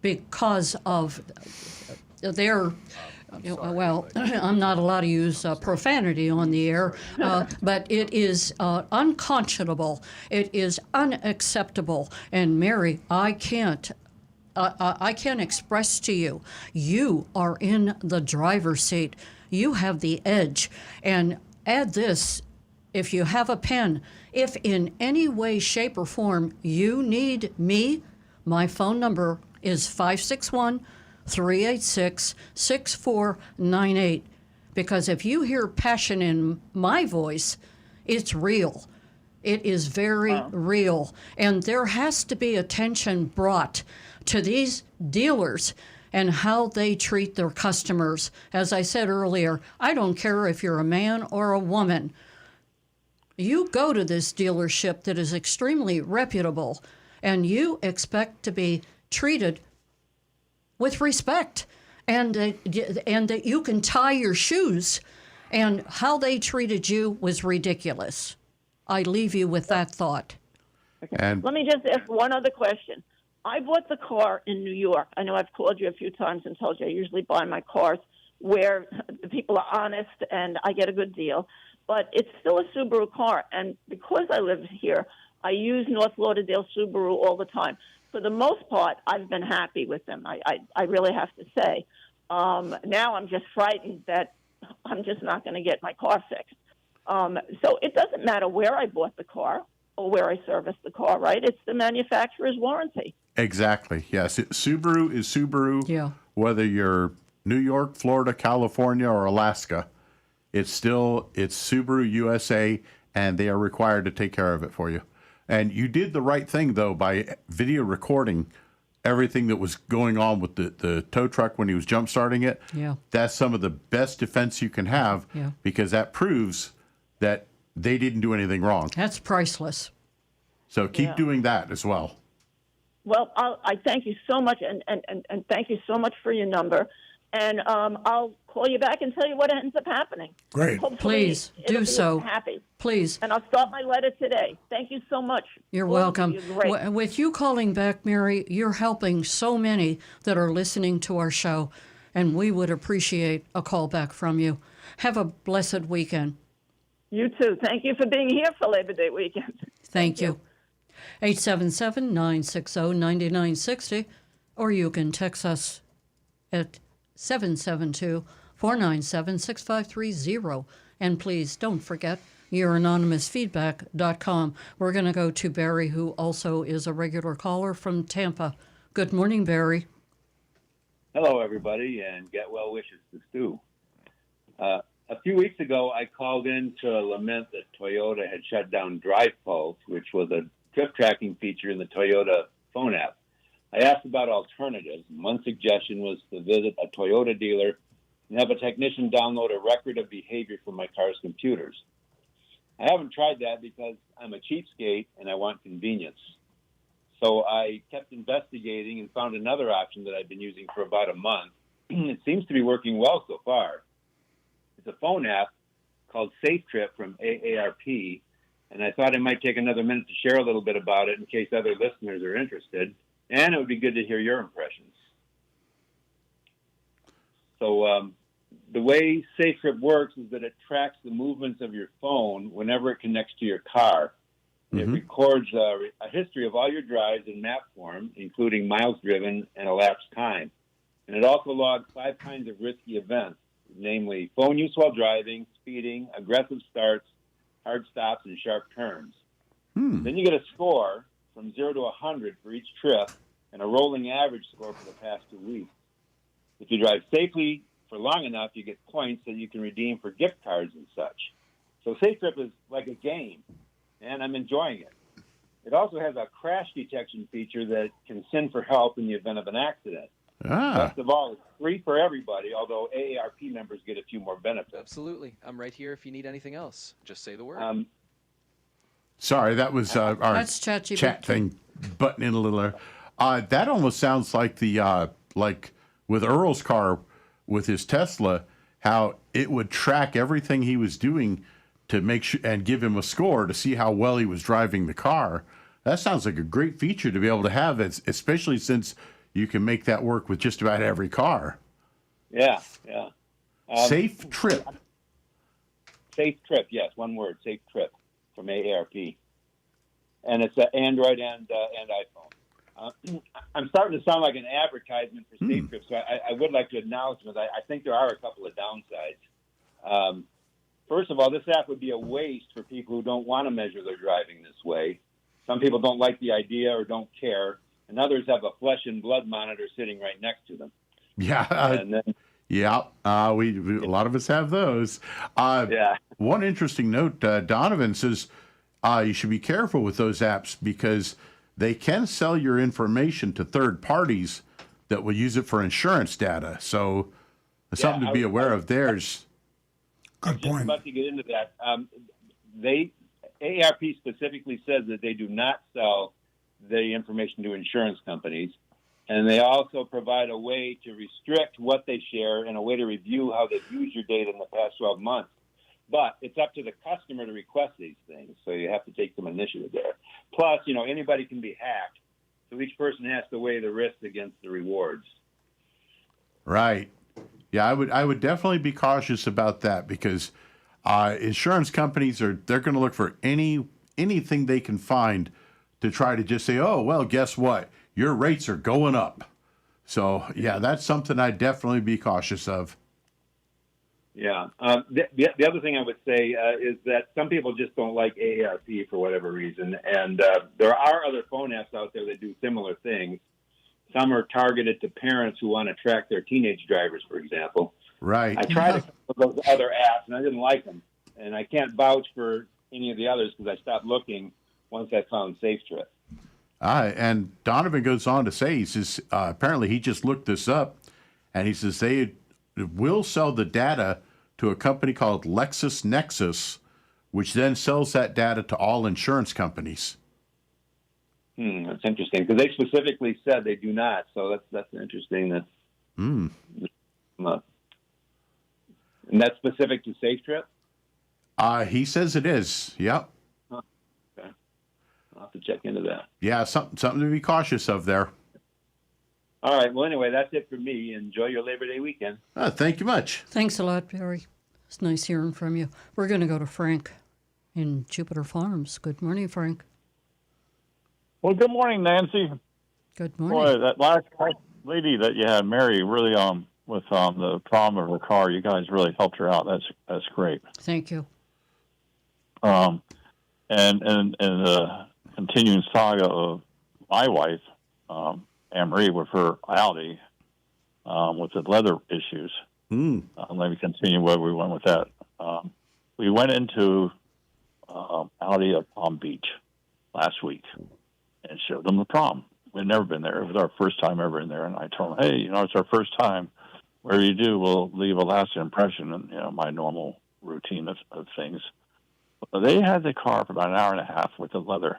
because of their, well, I'm not allowed to use profanity on the air, but it is unconscionable. It is unacceptable. And Mary, I can't express to you, you are in the driver's seat. You have the edge. And add this, if you have a pen, if in any way, shape, or form you need me, my phone number is 561-386-6498. Because if you hear passion in my voice, it's real. It is very real. And there has to be attention brought to these dealers and how they treat their customers. As I said earlier, I don't care if you're a man or a woman. You go to this dealership that is extremely reputable, and you expect to be treated with respect, and that you can tie your shoes. And how they treated you was ridiculous. I leave you with that thought. And let me just ask one other question. I bought the car in New York. I know I've called you a few times and told you I usually buy my cars where the people are honest and I get a good deal. But it's still a Subaru car. And because I live here, I use North Lauderdale Subaru all the time. For the most part, I've been happy with them. I really have to say. Now I'm just frightened that I'm just not going to get my car fixed. So it doesn't matter where I bought the car or where I serviced the car, right? It's the manufacturer's warranty. exactly, yes, Subaru is Subaru. Yeah. Whether you're New York, Florida, California, or Alaska, it's Subaru USA, and they are required to take care of it for you. And you did the right thing, though, by video recording everything that was going on with the tow truck when he was jump starting it. Yeah. That's some of the best defense you can have, Yeah. because that proves that they didn't do anything wrong. That's priceless. So keep doing that as well. Well, I thank you so much, and thank you so much for your number. And I'll call you back and tell you what ends up happening. Great. Hopefully Please it'll do be so. Happy. Please. And I'll start my letter today. Thank you so much. You're All of welcome. you, you're great. With you calling back, Mary, you're helping so many that are listening to our show, and we would appreciate a call back from you. Have a blessed weekend. You too. Thank you for being here for Labor Day weekend. Thank you. 877-960-9960, or you can text us at 772-497-6530. And please don't forget youranonymousfeedback.com. We're going to go to Barry, who also is a regular caller from Tampa. Good morning, Barry. Hello, everybody, and get well wishes to Stu. A few weeks ago, I called in to lament that Toyota had shut down Drive Pulse, which was a trip tracking feature in the Toyota phone app. I asked about alternatives, and one suggestion was to visit a Toyota dealer and have a technician download a record of behavior from my car's computers. I haven't tried that because I'm a cheapskate and I want convenience. So I kept investigating and found another option that I've been using for about a month. It seems to be working well so far. It's a phone app called Safe Trip from AARP, and I thought I might take another minute to share a little bit about it in case other listeners are interested, and it would be good to hear your impressions. So the way Safe Trip works is that it tracks the movements of your phone whenever it connects to your car. It records a history of all your drives in map form, including miles driven and elapsed time. And it also logs 5 kinds of risky events, namely phone use while driving, speeding, aggressive starts, hard stops, and sharp turns. Then you get a score from 0 to 100 for each trip and a rolling average score for the past 2 weeks. If you drive safely for long enough, you get points that you can redeem for gift cards and such. So Safe Trip is like a game, and I'm enjoying it. It also has a crash detection feature that can send for help in the event of an accident. Best of all, it's free for everybody, although AARP members get a few more benefits. Absolutely. I'm right here if you need anything else. Just say the word. Sorry, that was our That's ChatGPT. chat thing button in a little. That almost sounds like the like with Earl's car with his Tesla, how it would track everything he was doing to make sure and give him a score to see how well he was driving the car. That sounds like a great feature to be able to have, especially since you can make that work with just about every car. Yeah. Safe Trip. Safe Trip, yes, one word, Safe Trip from AARP. And it's Android and iPhone. I'm starting to sound like an advertisement for Safe Trip, so I would like to acknowledge that I think there are a couple of downsides. First of all, this app would be a waste for people who don't want to measure their driving this way. Some people don't like the idea or don't care, and others have a flesh and blood monitor sitting right next to them. Yeah. And then, we a lot of us have those. One interesting note, Donovan says you should be careful with those apps because they can sell your information to third parties that will use it for insurance data. So something to be aware of. There's Good point. just about to get into that. AARP specifically says that they do not sell the information to insurance companies, and they also provide a way to restrict what they share and a way to review how they've used your data in the past 12 months. But it's up to the customer to request these things, so you have to take some initiative there. Plus, anybody can be hacked, so each person has to weigh the risk against the rewards. right. Yeah, I would definitely be cautious about that because insurance companies they're going to look for anything they can find to try to just say, oh, well, guess what? Your rates are going up. So, yeah, that's something I'd definitely be cautious of. Yeah. The other thing I would say is that some people just don't like AARP for whatever reason, and there are other phone apps out there that do similar things. Some are targeted to parents who want to track their teenage drivers, for example. Right. I tried a couple of those other apps, and I didn't like them. And I can't vouch for any of the others because I stopped looking once I found Safe Trip. And Donovan goes on to say, he says, apparently he just looked this up, and he says they will sell the data to a company called LexisNexis, which then sells that data to all insurance companies. That's interesting because they specifically said they do not. So that's interesting. And that's specific to Safe Trip? He says it is. Yep. Okay. I'll have to check into that. Yeah, something to be cautious of there. All right. Well, anyway, that's it for me. Enjoy your Labor Day weekend. Thank you much. Thanks a lot, Barry. It's nice hearing from you. We're going to go to Frank in Jupiter Farms. Good morning, Frank. Well, good morning, Nancy. Good morning. Boy, that last lady that you had, Mary, really with the problem of her car, you guys really helped her out. That's great. Thank you. And the continuing saga of my wife, Anne Marie, with her Audi, with the leather issues. Let me continue where we went with that. We went into Audi at Palm Beach last week and showed them the problem. We'd never been there. It was our first time ever in there. And I told them, hey, it's our first time. Whatever you do will leave a lasting impression and, my normal routine of things. But they had the car for about an hour and a half with the leather.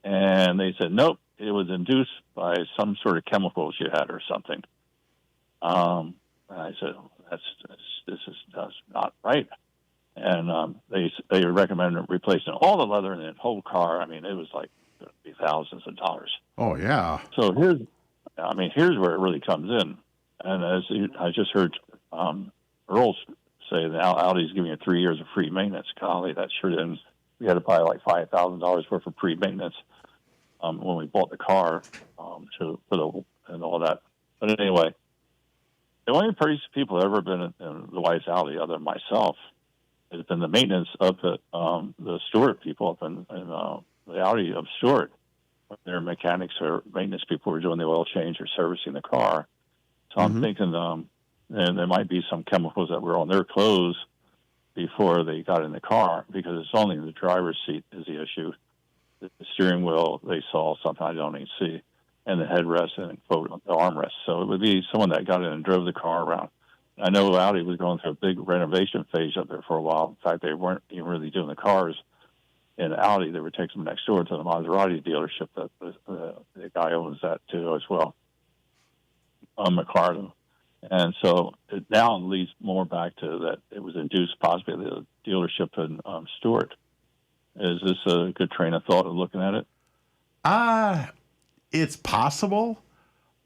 And they said, nope, it was induced by some sort of chemicals you had or something. And I said, this is not right. And they recommended replacing all the leather in the whole car. I mean, it was like it'd be thousands of dollars. Oh, yeah. So here's where it really comes in. And I just heard Earl say that Audi's giving you 3 years of free maintenance. Golly, that sure didn't we had to buy like $5,000 worth of pre-maintenance when we bought the car and all that. But anyway, the only people that have ever been in the wife's Audi, other than myself, has been the maintenance of the Stewart people up in the Audi of Stewart. Their mechanics or maintenance people were doing the oil change or servicing the car. So I'm thinking, and there might be some chemicals that were on their clothes before they got in the car, because it's only the driver's seat is the issue. The steering wheel they saw something I don't even see, and the headrest and quote the armrest. So it would be someone that got in and drove the car around. I know Audi was going through a big renovation phase up there for a while. In fact, they weren't even really doing the cars in Audi. They were taking them next door to the Maserati dealership that the guy owns that too as well, McLaren. And so it now leads more back to that it was induced possibly the dealership in Stewart. Is this a good train of thought of looking at it? It's possible.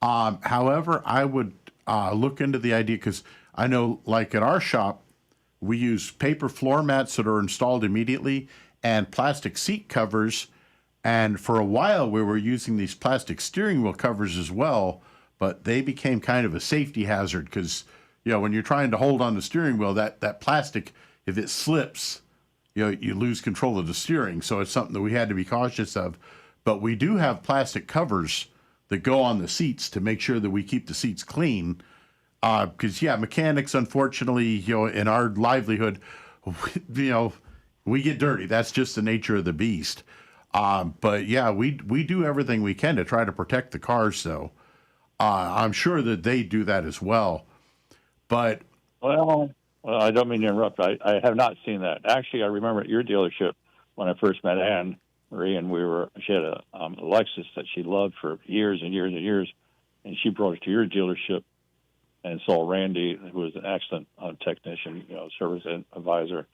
However, I would look into the idea, because I know, like at our shop, we use paper floor mats that are installed immediately and plastic seat covers. And for a while, we were using these plastic steering wheel covers as well, but they became kind of a safety hazard because, when you're trying to hold on the steering wheel, that plastic, if it slips, you lose control of the steering. So it's something that we had to be cautious of. But we do have plastic covers that go on the seats to make sure that we keep the seats clean. Because, mechanics, unfortunately, in our livelihood, we get dirty. That's just the nature of the beast. But, we do everything we can to try to protect the cars, so I'm sure that they do that as well. But Well, I don't mean to interrupt. I have not seen that. Actually, I remember at your dealership when I first met Anne Marie, and she had a Lexus that she loved for years and years and years, and she brought it to your dealership and saw Randy, who was an excellent technician, service advisor.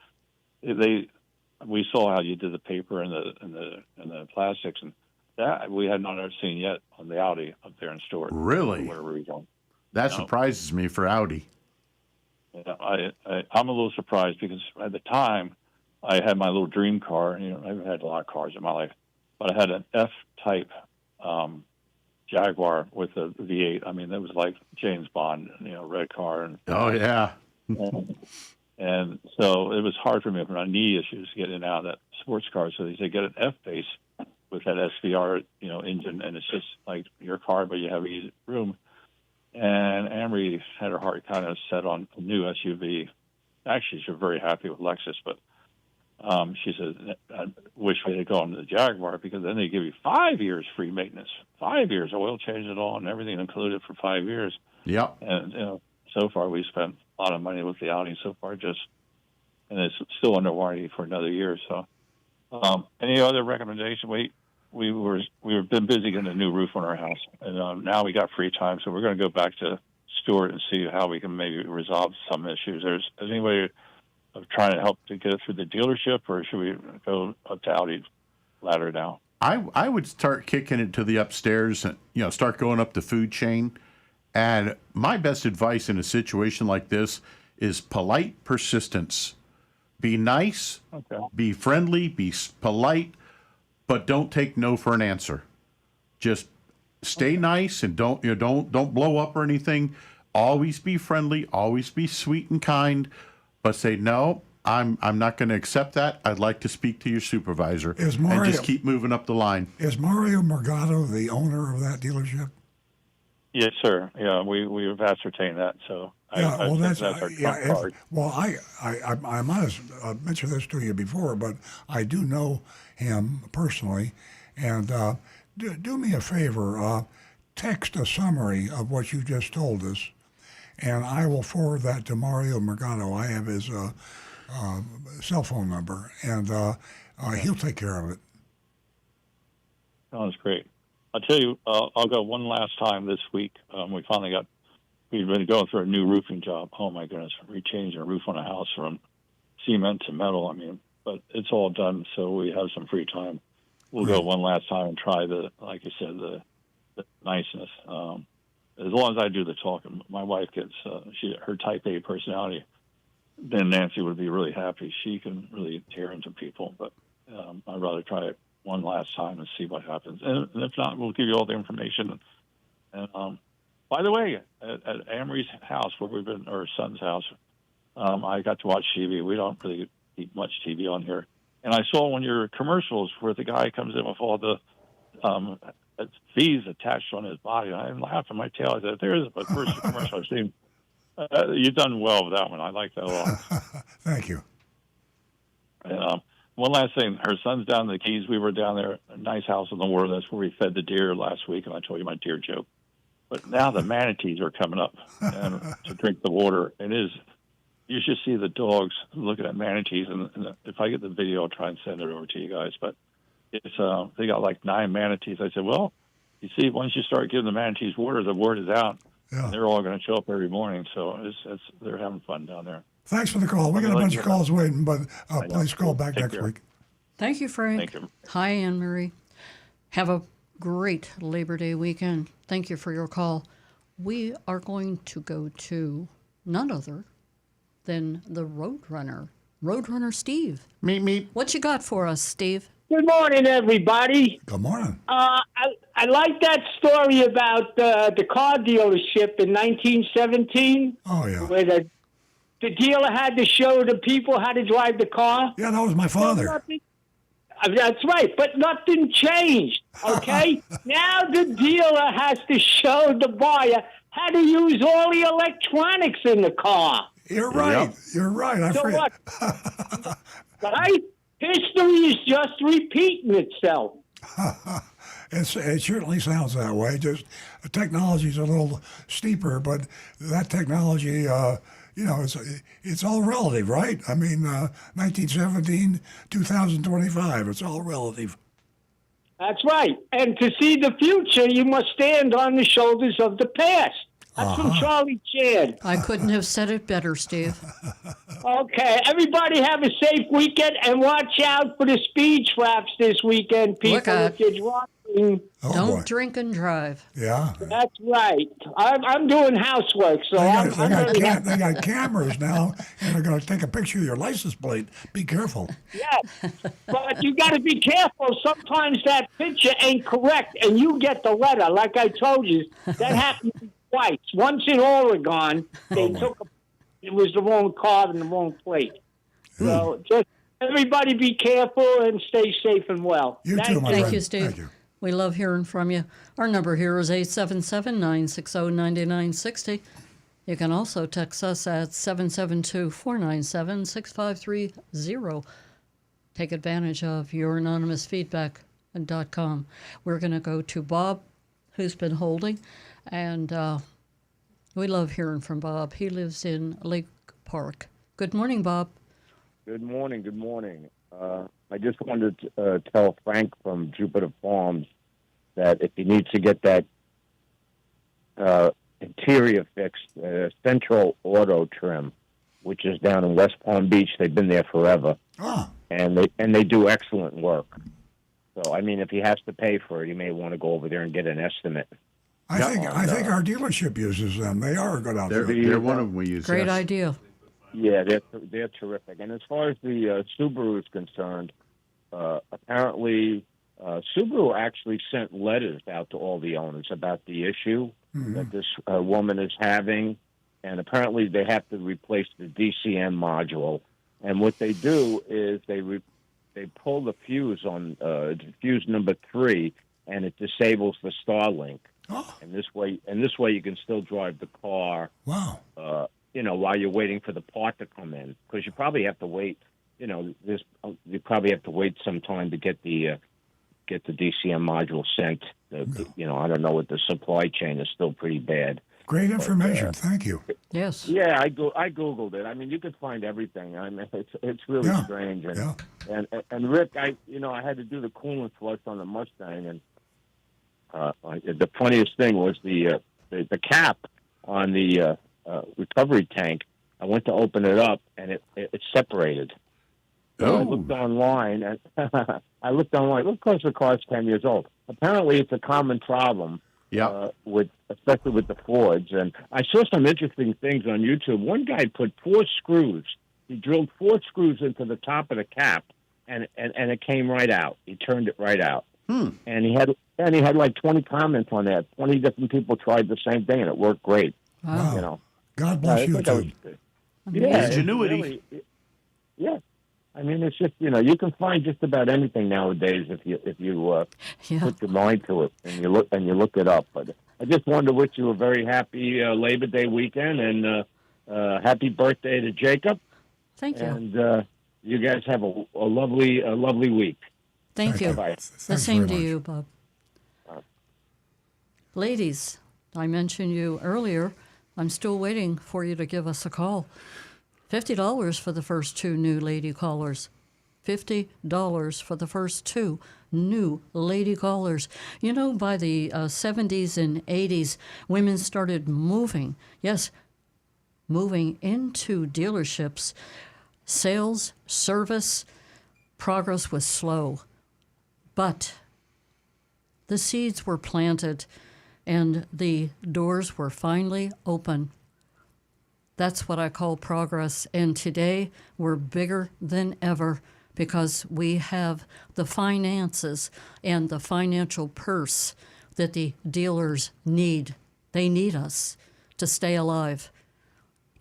We saw how you did the paper and the plastics, and that we had not ever seen yet on the Audi up there in Stewart. Really? Wherever we go. That surprises me for Audi. Yeah, I'm a little surprised because at the time I had my little dream car. I've had a lot of cars in my life, but I had an F-type Jaguar with a V8. I mean, that was like James Bond, red car. Oh yeah. and so it was hard for me with my knee issues getting in and out of that sports car. So they said get an F-base with that SVR, engine, and it's just like your car, but you have easy room. And Amory had her heart kind of set on a new SUV. Actually, she's very happy with Lexus, but she said, I wish we had gone to the Jaguar, because then they give you 5 years free maintenance, 5 years, oil change and all, and everything included for 5 years. Yep. And so far we spent a lot of money with the Audi so far, and it's still under warranty for another year. So, any other recommendation? We've been busy getting a new roof on our house, and now we got free time, so we're going to go back to Stewart and see how we can maybe resolve some issues. Is any way of trying to help to get it through the dealership, or should we go up to Audi ladder now? I would start kicking it to the upstairs and start going up the food chain. And my best advice in a situation like this is polite persistence. Be nice, be friendly, be polite, but don't take no for an answer. Just stay nice and don't blow up or anything. Always be friendly, always be sweet and kind, but say no. I'm not going to accept that. I'd like to speak to your supervisor. And just keep moving up the line. Is Mario Morgado the owner of that dealership? Yes, sir. Yeah, we've ascertained that. So that's our card. I might have mentioned this to you before, but I do know him personally, and do me a favor, text a summary of what you just told us, and I will forward that to Mario Morgado. I have his cell phone number, and he'll take care of it. Sounds great. I'll tell you, I'll go one last time this week. We've been going through a new roofing job. Oh my goodness, rechanging a roof on a house from cement to metal. But it's all done, so we have some free time. We'll go one last time and try like you said, the niceness. As long as I do the talking, my wife gets her type A personality. Then Nancy would be really happy. She can really tear into people, but I'd rather try it one last time and see what happens. And if not, we'll give you all the information. And by the way, at Amory's house, where we've been, or son's house, I got to watch TV. We don't really keep much TV on here. And I saw one of your commercials where the guy comes in with all the fees attached on his body. And I'm laughing my tail. I said, there is the first commercial I've seen. You've done well with that one. I like that a lot. Thank you. And one last thing. Her son's down in the Keys. We were down there, a nice house in the water. That's where we fed the deer last week, and I told you my deer joke. But now the manatees are coming up and to drink the water. You should see the dogs looking at manatees. And if I get the video, I'll try and send it over to you guys. But it's they got like 9 manatees. I said, well, you see, once you start giving the manatees water, the word is out. Yeah. They're all going to show up every morning. So they're having fun down there. Thanks for the call. We got a bunch of calls waiting, but please call back Take next care. week. Thank you, Frank. Thank you. Hi, Anne Marie. Have a great Labor Day weekend. Thank you for your call. We are going to go to none other than the Roadrunner Steve. Meet. What you got for us, Steve? Good morning, everybody. Good morning. I like that story about the car dealership in 1917, Oh, yeah. where the dealer had to show the people how to drive the car. Yeah, that was my father. Nothing, that's right, but nothing changed, okay? Now the dealer has to show the buyer how to use all the electronics in the car. You're right. Yep. You're right. I So forget. what? Right? History is just repeating itself. It certainly sounds that way. Just technology's a little steeper, but that technology, it's all relative, right? I mean, 1917, 2025, it's all relative. That's right. And to see the future, you must stand on the shoulders of the past. That's from Charlie Chan. I couldn't have said it better, Steve. Okay, everybody have a safe weekend and watch out for the speed traps this weekend, people. Look out. If you're driving. Oh, Don't boy. drink and drive. Yeah. That's right. I'm doing housework, so I'm really happy. They got cameras now, and they're going to take a picture of your license plate. Be careful. Yes, but you got to be careful. Sometimes that picture ain't correct, and you get the letter. Like I told you, that happened twice. Once in Oregon, they it was the wrong car and the wrong plate. So just everybody be careful and stay safe and well. You too, my Thank friend. you, Steve. Thank you. We love hearing from you. Our number here is 877-960-9960. You can also text us at 772-497-6530. Take advantage of youranonymousfeedback.com. We're going to go to Bob, who's been holding, and we love hearing from Bob. He lives in Lake Park. Good morning, Bob. Good morning. Good morning. I just wanted to tell Frank from Jupiter Farms that if he needs to get that interior fixed, Central Auto Trim, which is down in West Palm Beach, they've been there forever, and they do excellent work. So, I mean, if he has to pay for it, he may want to go over there and get an estimate. I think our dealership uses them. They are a good outfit. They're one of them we use. Great yes. idea. Yeah, they're terrific. And as far as the Subaru is concerned, apparently Subaru actually sent letters out to all the owners about the issue that this woman is having, and apparently they have to replace the DCM module. And what they do is they pull the fuse on fuse number 3, and it disables the Starlink. And this way you can still drive the car. Wow. While you're waiting for the part to come in, because you probably have to wait. You probably have to wait some time to get the DCM module sent. I don't know what the supply chain is still pretty bad. Great information. Thank you. Yes. Yeah, I googled it. I mean, you can find everything. I mean, it's really strange. And Rick, I had to do the coolant flush on the Mustang, and the funniest thing was the cap on the recovery tank. I went to open it up, and it separated. So I looked online, and Look, because the car's 10 years old. Apparently, it's a common problem. Especially with the Fords. And I saw some interesting things on YouTube. One guy put 4 screws. He drilled 4 screws into the top of the cap, and it came right out. He turned it right out. Hmm. And he had like 20 comments on that. 20 different people tried the same thing, and it worked great. Wow. You know, God bless I you think that was too. good. Yeah, Ingenuity. Yeah, I mean, it's just, you know, you can find just about anything nowadays if you put your mind to it and you look it up. But I just wanted to wish you a very happy Labor Day weekend and happy birthday to Jacob. Thank you. And you guys have a lovely week. Thank you. Bye. The Thanks same very to much. you, Bob. Ladies, I mentioned you earlier. I'm still waiting for you to give us a call. $50 for the first 2 new lady callers. $50 for the first 2 new lady callers. You know, by the 70s and 80s, women started moving. Yes, moving into dealerships. Sales, service, progress was slow. But the seeds were planted and the doors were finally open. That's what I call progress. And today we're bigger than ever because we have the finances and the financial purse that the dealers need. They need us to stay alive.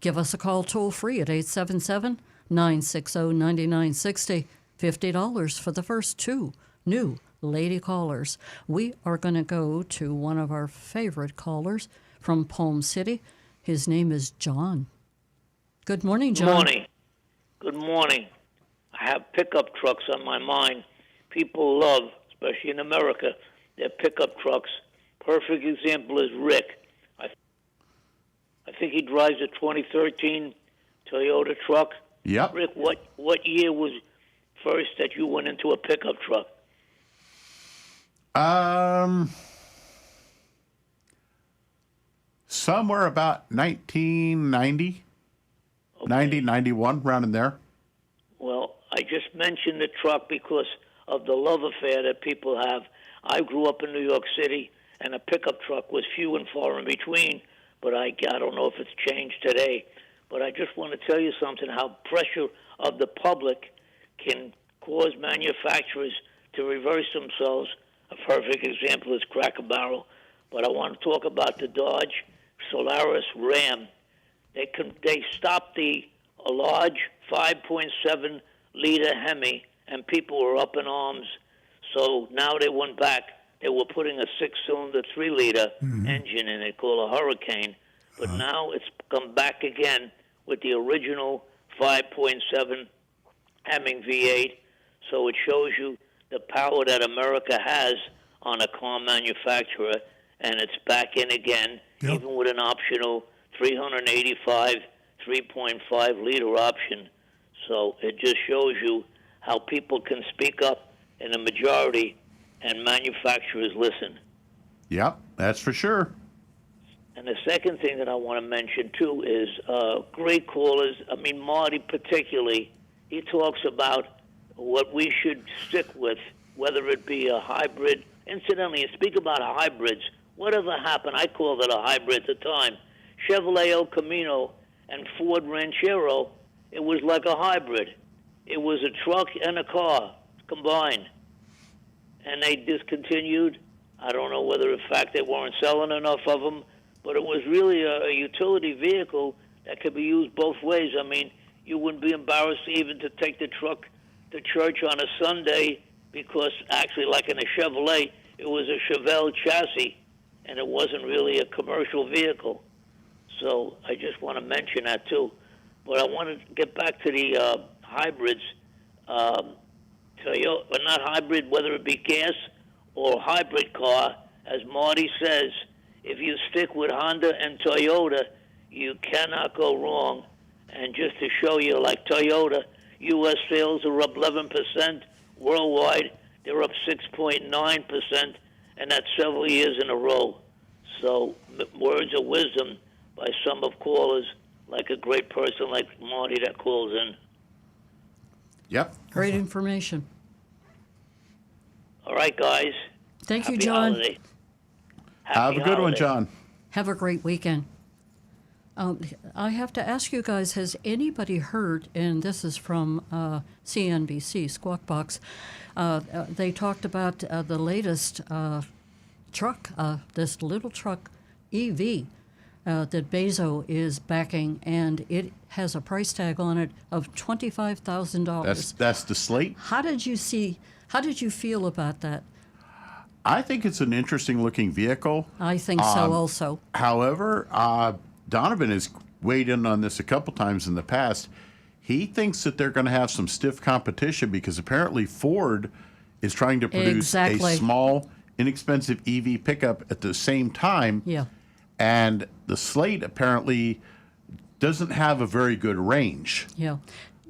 Give us a call toll free at 877-960-9960. $50 for the first 2 new lady callers. We are going to go to one of our favorite callers from Palm City. His name is John. Good morning, John. Good morning. Good morning. I have pickup trucks on my mind. People love, especially in America, their pickup trucks. Perfect example is Rick. I think he drives a 2013 Toyota truck. Yep. Rick, what year was first that you went into a pickup truck? Somewhere about 1990, okay. 90, 91, around in there. Well, I just mentioned the truck because of the love affair that people have. I grew up in New York City, and a pickup truck was few and far in between, but I don't know if it's changed today. But I just want to tell you something, how pressure of the public can cause manufacturers to reverse themselves. A perfect example is Cracker Barrel. But I want to talk about the Dodge Solaris Ram. They stopped a large 5.7 liter Hemi, and people were up in arms. So now they went back. They were putting a 6-cylinder 3-liter engine in it called a Hurricane. But now it's come back again with the original 5.7 Hemming V8. So it shows you the power that America has on a car manufacturer, and it's back in again, even with an optional 385 3.5 liter option. So it just shows you how people can speak up in a majority and manufacturers listen. Yep, that's for sure. And the second thing that I want to mention, too, is great callers. I mean, Marty particularly, he talks about what we should stick with, whether it be a hybrid. Incidentally, you speak about hybrids. Whatever happened, I called it a hybrid at the time. Chevrolet El Camino and Ford Ranchero, it was like a hybrid. It was a truck and a car combined. And they discontinued. I don't know whether, in fact, they weren't selling enough of them, but it was really a utility vehicle that could be used both ways. I mean, you wouldn't be embarrassed even to take the truck to church on a Sunday because actually, like in a Chevrolet, it was a Chevelle chassis, and it wasn't really a commercial vehicle. So I just want to mention that, too. But I want to get back to the hybrids. Toyota, but not hybrid, whether it be gas or hybrid car, as Marty says, if you stick with Honda and Toyota, you cannot go wrong. And just to show you, like Toyota, U.S. sales are up 11%. Worldwide, they're up 6.9%, and that's several years in a row. So words of wisdom by some of callers, like a great person like Marty that calls in. Yep. Great information. All right, guys. Thank you, Happy John. holiday. Have a good one, John. Have a great weekend. I have to ask you guys, has anybody heard, and this is from CNBC, Squawk Box, they talked about the latest truck, this little truck EV that Bezos is backing, and it has a price tag on it of $25,000. That's the Slate? How did you feel about that? I think it's an interesting looking vehicle. I think so also. However, Donovan has weighed in on this a couple times in the past. He thinks that they're going to have some stiff competition because apparently Ford is trying to produce a small, inexpensive EV pickup at the same time. Yeah. And the Slate apparently doesn't have a very good range. Yeah.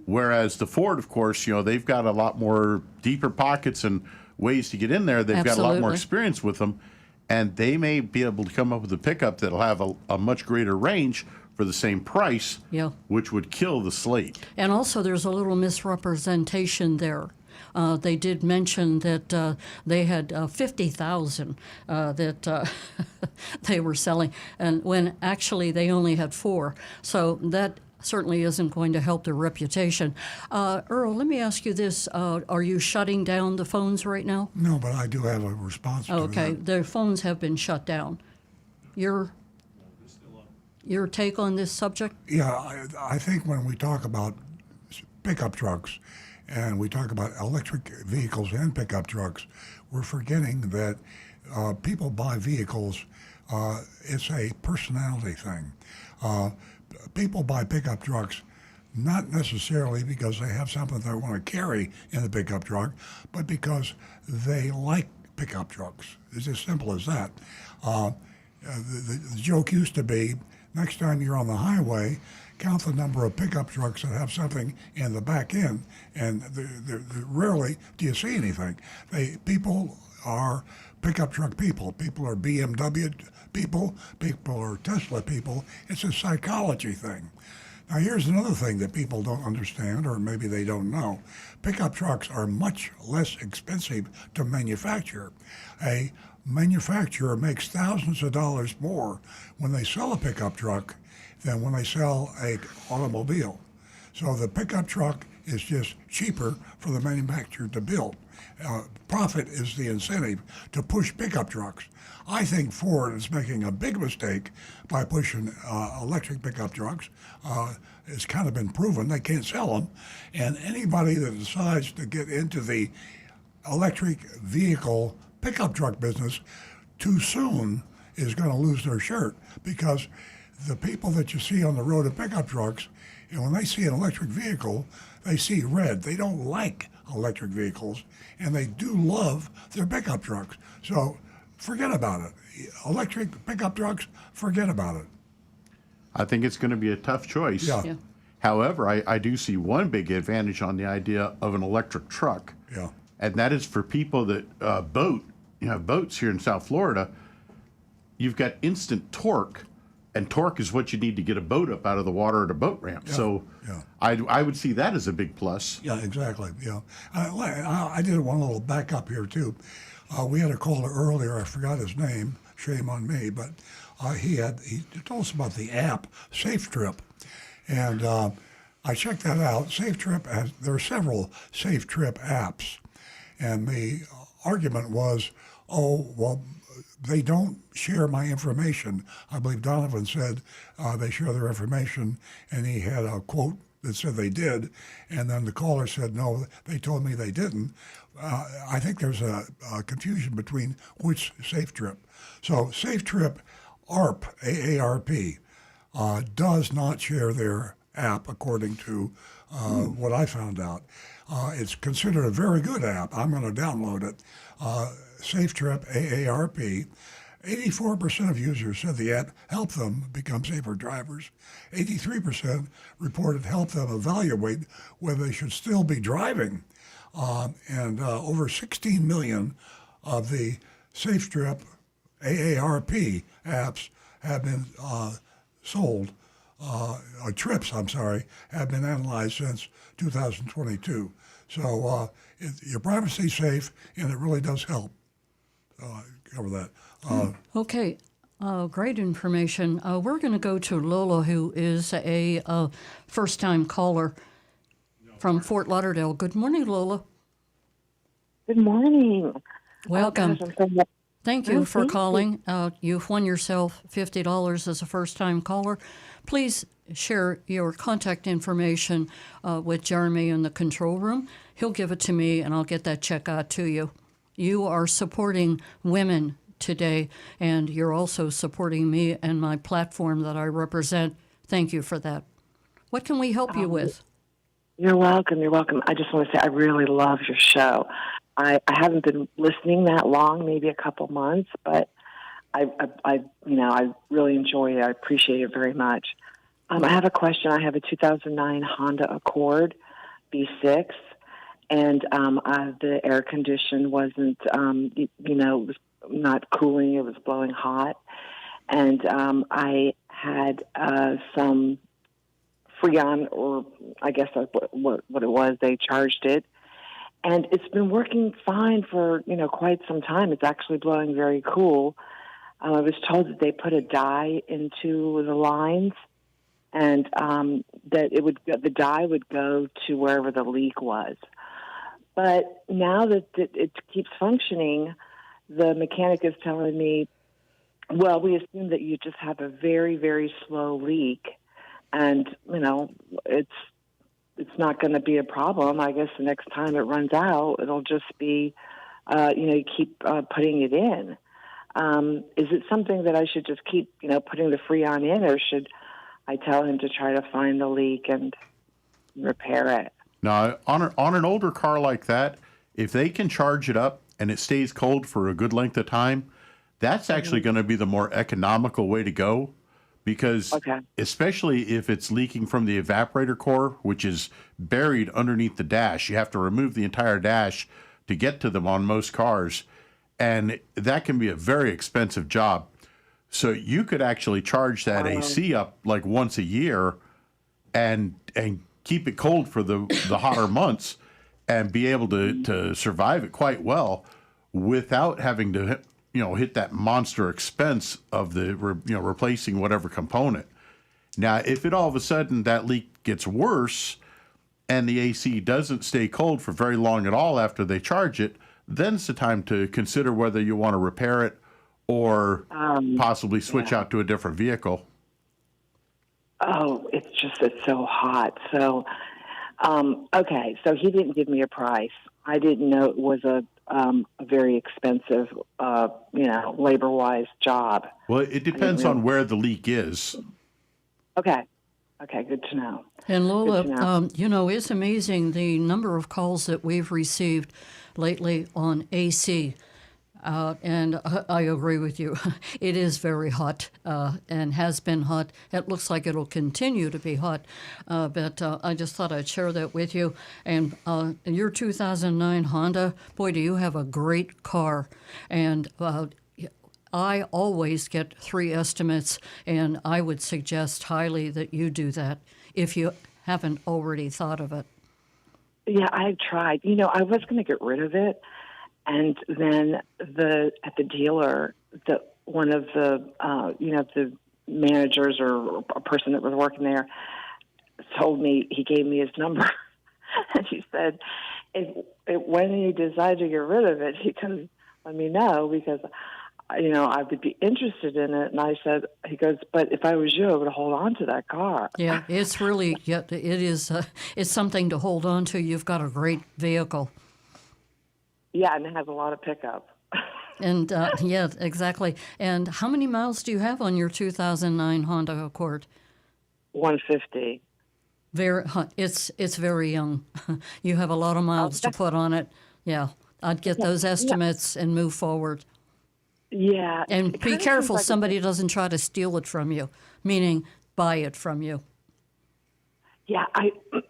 Whereas the Ford, of course, they've got a lot more deeper pockets and ways to get in there. They've got a lot more experience with them. And they may be able to come up with a pickup that'll have a much greater range for the same price, which would kill the Slate. And also there's a little misrepresentation there. They did mention that they had 50,000 that they were selling, and when actually they only had 4. So that certainly isn't going to help their reputation. Earl, let me ask you this. Are you shutting down the phones right now? No, but I do have a response to that. Okay, their phones have been shut down. Your take on this subject? Yeah, I think when we talk about pickup trucks and we talk about electric vehicles and pickup trucks, we're forgetting that people buy vehicles. It's a personality thing. People buy pickup trucks not necessarily because they have something they want to carry in the pickup truck, but because they like pickup trucks. It's as simple as that. The joke used to be, next time you're on the highway, count the number of pickup trucks that have something in the back end, and rarely do you see anything. People are pickup truck people. People are BMW people. People are Tesla people. It's a psychology thing. Now, here's another thing that people don't understand, or maybe they don't know. Pickup trucks are much less expensive to manufacture. A manufacturer makes thousands of dollars more when they sell a pickup truck than when they sell an automobile. So the pickup truck is just cheaper for the manufacturer to build. Profit is the incentive to push pickup trucks. I think Ford is making a big mistake by pushing electric pickup trucks. It's kind of been proven they can't sell them. And anybody that decides to get into the electric vehicle pickup truck business too soon is going to lose their shirt, because the people that you see on the road of pickup trucks, and when they see an electric vehicle, they see red. They don't like electric vehicles, and they do love their pickup trucks. So forget about it. Electric pickup trucks, forget about it. I think it's going to be a tough choice. Yeah. However, I do see one big advantage on the idea of an electric truck. Yeah. And that is for people that boat. You have boats here in South Florida. You've got instant torque, and torque is what you need to get a boat up out of the water at a boat ramp. Yeah. So I would see that as a big plus. Yeah, exactly. Yeah. I did one little backup here, too. We had a caller earlier. I forgot his name. Shame on me. But he told us about the app Safe Trip. And I checked that out. Safe Trip, there are several Safe Trip apps. And the argument was, they don't share my information. I believe Donovan said they share their information, and he had a quote that said they did, and then the caller said, no, they told me they didn't. I think there's a confusion between which Safe Trip. So Safe Trip, AARP, A-A-R-P, does not share their app according to what I found out. It's considered a very good app. I'm going to download it. Safe Trip, AARP. 84% of users said the app helped them become safer drivers. 83% reported helped them evaluate whether they should still be driving. And over 16 million of the Safe Trip AARP apps have been sold. Trips, have been analyzed since 2022. So your privacy's safe, and it really does help. Cover that. Okay. Oh, great information. We're going to go to Lola, who is a first-time caller from Fort Lauderdale. Good morning, Lola. Good morning. Welcome. Oh, gosh, Thank you for thank calling. You've won yourself $50 as a first-time caller. Please share your contact information with Jeremy in the control room. He'll give it to me, and I'll get that check out to you. You are supporting women today, and you're also supporting me and my platform that I represent. Thank you for that. What can we help you with? You're welcome. You're welcome. I just want to say I really love your show. I haven't been listening that long, maybe a couple months, but I really enjoy it. I appreciate it very much. I have a question. I have a 2009 Honda Accord V6, and the air condition wasn't, it was not cooling. It was blowing hot. And I had some Freon, or I guess that's what it was. They charged it. And it's been working fine for, quite some time. It's actually blowing very cool. I was told that they put a dye into the lines, and that the dye would go to wherever the leak was. But now that it keeps functioning, the mechanic is telling me, well, we assume that you just have a very, very slow leak, and it's not going to be a problem. I guess the next time it runs out, it'll just be, you keep putting it in. Is it something that I should just keep, putting the Freon in, or should I tell him to try to find the leak and repair it? Now, on an older car like that, if they can charge it up and it stays cold for a good length of time, that's actually going to be the more economical way to go, because especially if it's leaking from the evaporator core, which is buried underneath the dash, you have to remove the entire dash to get to them on most cars, and that can be a very expensive job. So you could actually charge that AC up like once a year and keep it cold for the hotter months and be able to survive it quite well without having to hit that monster expense of the replacing whatever component. Now, if it all of a sudden that leak gets worse and the AC doesn't stay cold for very long at all after they charge it, then it's the time to consider whether you want to repair it or possibly switch out to a different vehicle. Oh, it's so hot. So, okay, so he didn't give me a price. I didn't know it was a very expensive, labor-wise job. Well, it depends on where the leak is. Okay, good to know. And Lola, it's amazing the number of calls that we've received lately on AC. And I agree with you. It is very hot and has been hot. It looks like it'll continue to be hot. But I just thought I'd share that with you. And your 2009 Honda, boy, do you have a great car. And I always get 3 estimates, and I would suggest highly that you do that if you haven't already thought of it. Yeah, I tried. I was going to get rid of it. And then at the dealer, one of the managers or a person that was working there told me, he gave me his number, and he said, when you decide to get rid of it, he can let me know, because I would be interested in it. And I said, he goes, but if I was you, I would hold on to that car. Yeah, it's really, it is, it's something to hold on to. You've got a great vehicle. Yeah, and it has a lot of pickup. And yeah, exactly. And how many miles do you have on your 2009 Honda Accord? 150. It's very young. You have a lot of miles to put on it. Yeah, I'd get those estimates and move forward. Yeah. And be careful somebody doesn't try to steal it from you, meaning buy it from you. Yeah,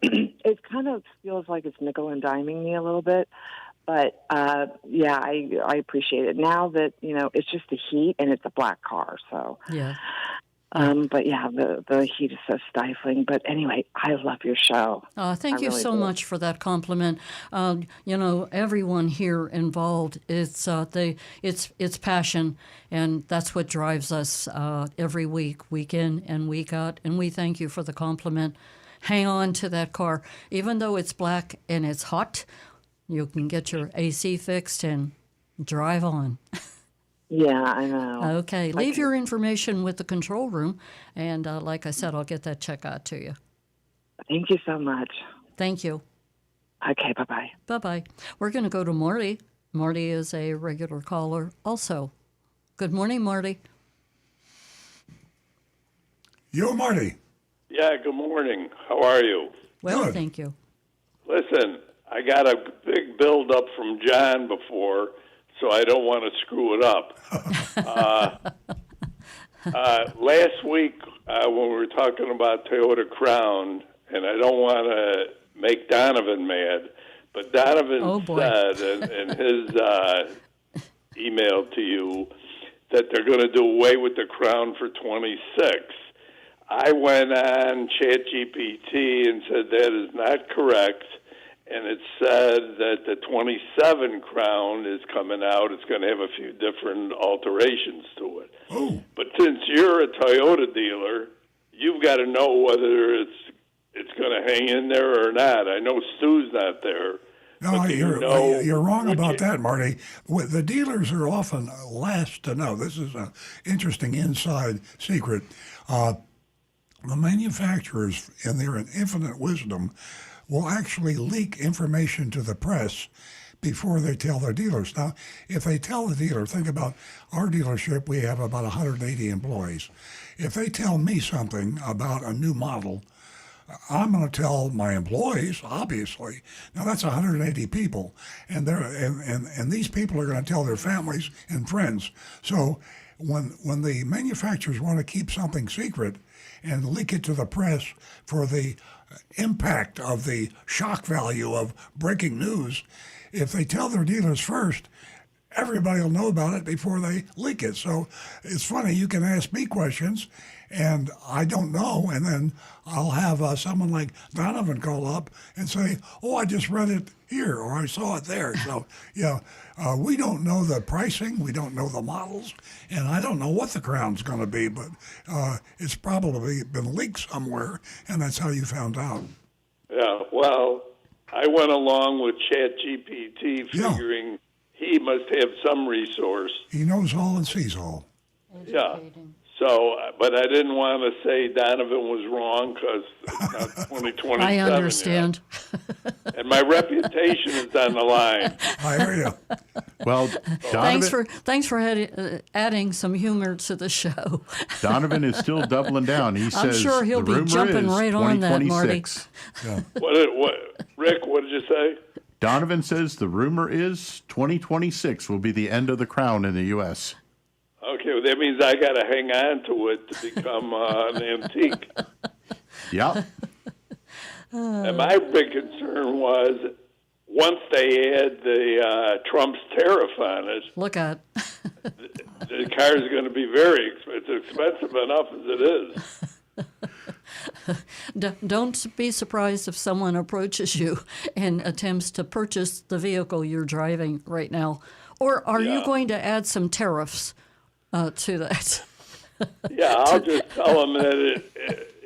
it kind of feels like it's nickel and diming me a little bit. But, yeah, I appreciate it. Now that, it's just the heat and it's a black car, so. Yeah. But yeah, the heat is so stifling. But anyway, I love your show. Thank you so much for that compliment. Everyone here involved, it's passion, and that's what drives us every week in and week out. And we thank you for the compliment. Hang on to that car, even though it's black and it's hot. You can get your AC fixed and drive on. Yeah, I know. Okay, leave your information with the control room, and like I said, I'll get that check out to you. Thank you so much. Thank you. Okay, bye-bye. Bye-bye. We're going to go to Marty. Marty is a regular caller also. Good morning, Marty. Yo, Marty. Yeah, good morning. How are you? Well, Good. Thank you. Listen, I got a big build-up from John before, so I don't want to screw it up. Last week, when we were talking about Toyota Crown, and I don't want to make Donovan mad, but Donovan said in his email to you that they're going to do away with the Crown for 26. I went on ChatGPT and said that is not correct. And it said that the 27 Crown is coming out. It's going to have a few different alterations to it. Oh. But since you're a Toyota dealer, you've got to know whether it's going to hang in there or not. I know Stu's not there. No, you're wrong about that, Marty. The dealers are often last to know. This is an interesting inside secret. The manufacturers, in their infinite wisdom, will actually leak information to the press before they tell their dealers. Now, if they tell the dealer, think about our dealership, we have about 180 employees. If they tell me something about a new model, I'm going to tell my employees, obviously. Now, that's 180 people, and these people are going to tell their families and friends. So when the manufacturers want to keep something secret and leak it to the press for the impact of the shock value of breaking news, if they tell their dealers first, everybody will know about it before they leak it. So it's funny, you can ask me questions and I don't know, and then I'll have someone like Donovan call up and say, oh, I just read it here, or I saw it there. So, yeah, we don't know the pricing, we don't know the models, and I don't know what the Crown's going to be, but it's probably been leaked somewhere, and that's how you found out. Yeah, well, I went along with ChatGPT figuring he must have some resource. He knows all and sees all. Yeah. So, but I didn't want to say Donovan was wrong because it's not 2027 I understand. And my reputation is on the line. I hear you. Well, Donovan, thanks for adding some humor to the show. Donovan is still doubling down. He says I'm sure he'll the be rumor jumping is right on that, Marty. 2026. Yeah. Rick, what did you say? Donovan says the rumor is 2026 will be the end of the Crown in the U.S. Okay, well, that means I got to hang on to it to become an antique. Yeah. And my big concern was once they add the Trump's tariff on it, look at the car is going to be very expensive. It's expensive enough as it is. Don't be surprised if someone approaches you and attempts to purchase the vehicle you're driving right now. Or are you going to add some tariffs to that? Yeah, I'll just tell them that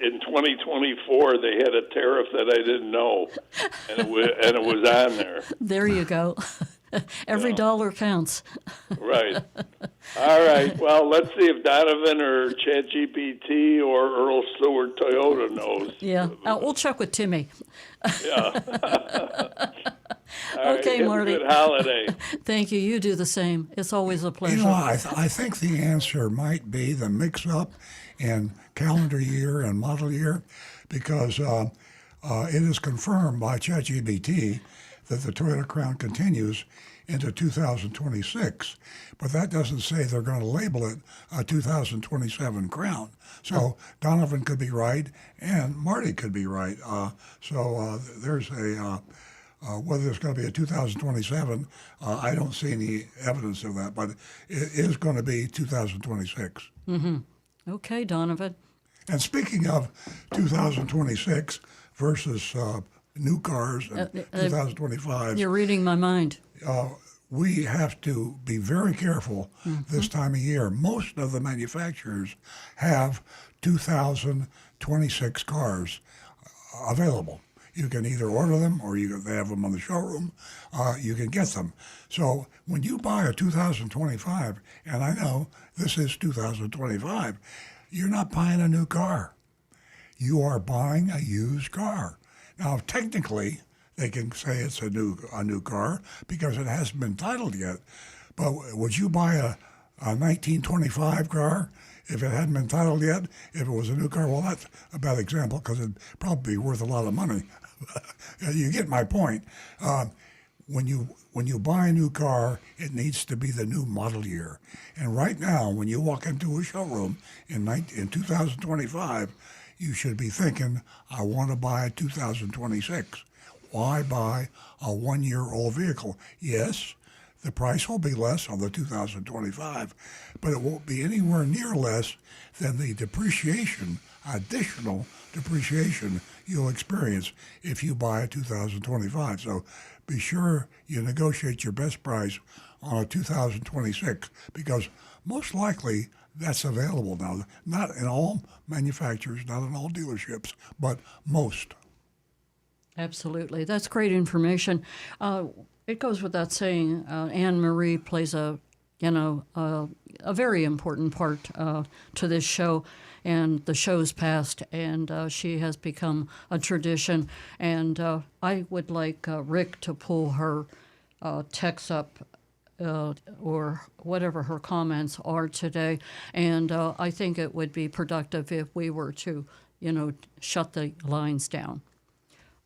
in 2024 they had a tariff that I didn't know, and it was on there. There you go. Every dollar counts. Right. All right. Well, let's see if Donovan or ChatGPT or Earl Stewart Toyota knows. Yeah. We'll check with Timmy. Yeah. Okay, right, Marty. Have a good holiday. Thank you. You do the same. It's always a pleasure. You know, I think the answer might be the mix-up in calendar year and model year, because it is confirmed by ChatGPT that the Toyota Crown continues into 2026. But that doesn't say they're going to label it a 2027 Crown. So Donovan could be right, and Marty could be right. There's a... whether it's going to be a 2027, I don't see any evidence of that, but it is going to be 2026. Mm-hmm. Okay, Donovan. And speaking of 2026 versus new cars and 2025, you're reading my mind. We have to be very careful this time of year. Most of the manufacturers have 2026 cars available. You can either order them or they have them on the showroom. You can get them. So when you buy a 2025, and I know this is 2025, you're not buying a new car. You are buying a used car. Now, technically, they can say it's a new car because it hasn't been titled yet. But would you buy a 1925 car if it hadn't been titled yet? If it was a new car, well, that's a bad example because it'd probably be worth a lot of money. You get my point. When you buy a new car, it needs to be the new model year. And right now, when you walk into a showroom in 2025, you should be thinking, I want to buy a 2026. Why buy a 1-year-old vehicle? Yes, the price will be less on the 2025, but it won't be anywhere near less than the additional depreciation you'll experience if you buy a 2025. So be sure you negotiate your best price on a 2026 because most likely that's available now. Not in all manufacturers, not in all dealerships, but most. Absolutely. That's great information. It goes without saying, Anne Marie plays a very important part to this show and the show's past, and she has become a tradition. And I would like Rick to pull her text up or whatever her comments are today. And I think it would be productive if we were to, shut the lines down.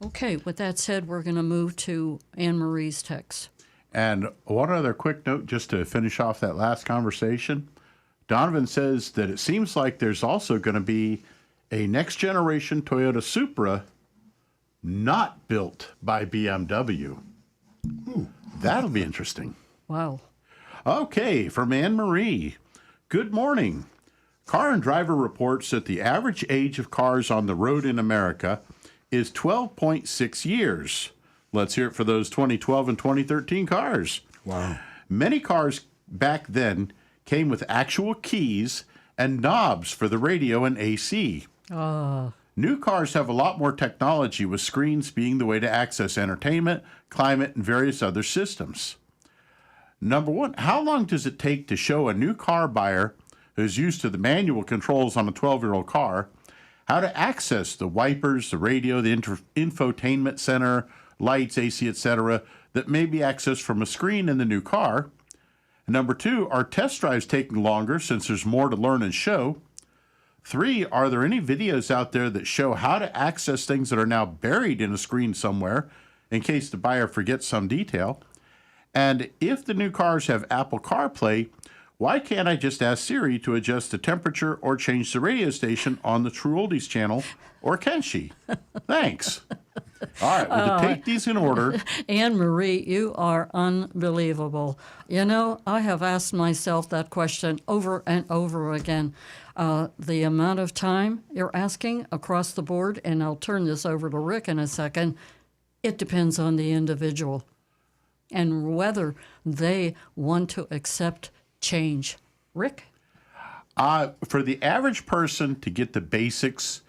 Okay, with that said, we're going to move to Anne Marie's text. And one other quick note, just to finish off that last conversation. Donovan says that it seems like there's also going to be a next generation Toyota Supra not built by BMW. Ooh, that'll be interesting. Wow. Okay, from Anne Marie. Good morning. Car and Driver reports that the average age of cars on the road in America is 12.6 years. Let's hear it for those 2012 and 2013 cars. Wow. Many cars back then came with actual keys and knobs for the radio and AC. New cars have a lot more technology, with screens being the way to access entertainment, climate, and various other systems. Number one, how long does it take to show a new car buyer who's used to the manual controls on a 12-year-old car how to access the wipers, the radio, the infotainment center, lights, AC, etc., that may be accessed from a screen in the new car? Number two, are test drives taking longer since there's more to learn and show? 3, are there any videos out there that show how to access things that are now buried in a screen somewhere in case the buyer forgets some detail? And if the new cars have Apple CarPlay, why can't I just ask Siri to adjust the temperature or change the radio station on the True Oldies channel, or can she? Thanks. All right, well, to take these in order. Anne Marie, you are unbelievable. I have asked myself that question over and over again. The amount of time you're asking across the board, and I'll turn this over to Rick in a second, it depends on the individual and whether they want to accept change. Rick? For the average person to get the basics,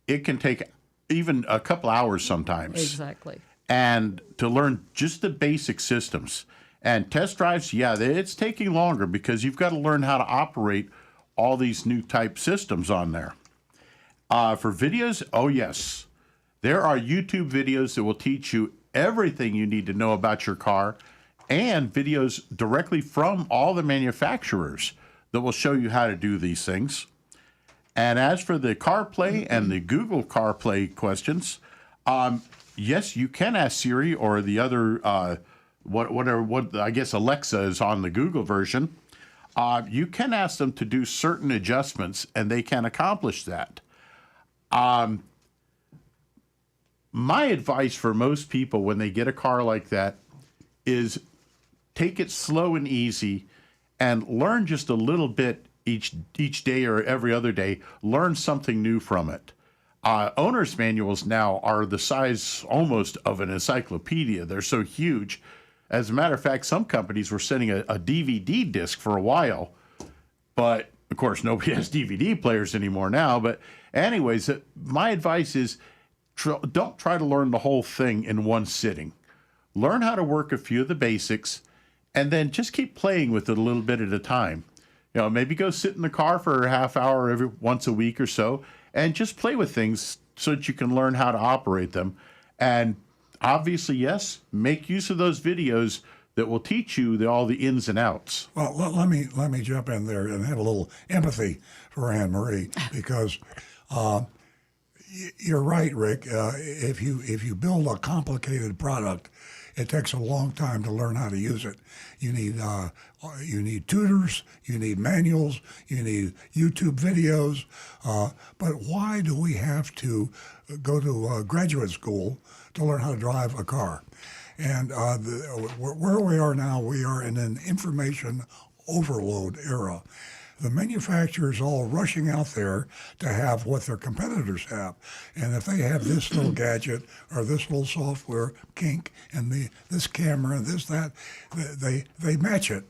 it can take even a couple hours sometimes. Exactly. And to learn just the basic systems. And test drives, yeah, it's taking longer because you've got to learn how to operate all these new type systems on there. For videos, oh yes. There are YouTube videos that will teach you everything you need to know about your car, and videos directly from all the manufacturers that will show you how to do these things. And as for the CarPlay and the Google CarPlay questions, yes, you can ask Siri or the other, what I guess Alexa is on the Google version. You can ask them to do certain adjustments, and they can accomplish that. My advice for most people when they get a car like that is take it slow and easy and learn just a little bit each day or every other day, learn something new from it. Owner's manuals now are the size almost of an encyclopedia. They're so huge. As a matter of fact, some companies were sending a DVD disc for a while, but of course nobody has DVD players anymore now. But anyways, my advice is don't try to learn the whole thing in one sitting. Learn how to work a few of the basics, and then just keep playing with it a little bit at a time. You know, maybe go sit in the car for a half hour once a week or so, and just play with things so that you can learn how to operate them. And obviously, yes, make use of those videos that will teach you all the ins and outs. Well, let me jump in there and have a little empathy for Anne Marie, because you're right, Rick. If you build a complicated product, it takes a long time to learn how to use it. You need tutors, you need manuals, you need YouTube videos. But why do we have to go to graduate school to learn how to drive a car? And where we are now, we are in an information overload era. The manufacturers all rushing out there to have what their competitors have. And if they have this little gadget or this little software kink and this camera and this, that, they match it.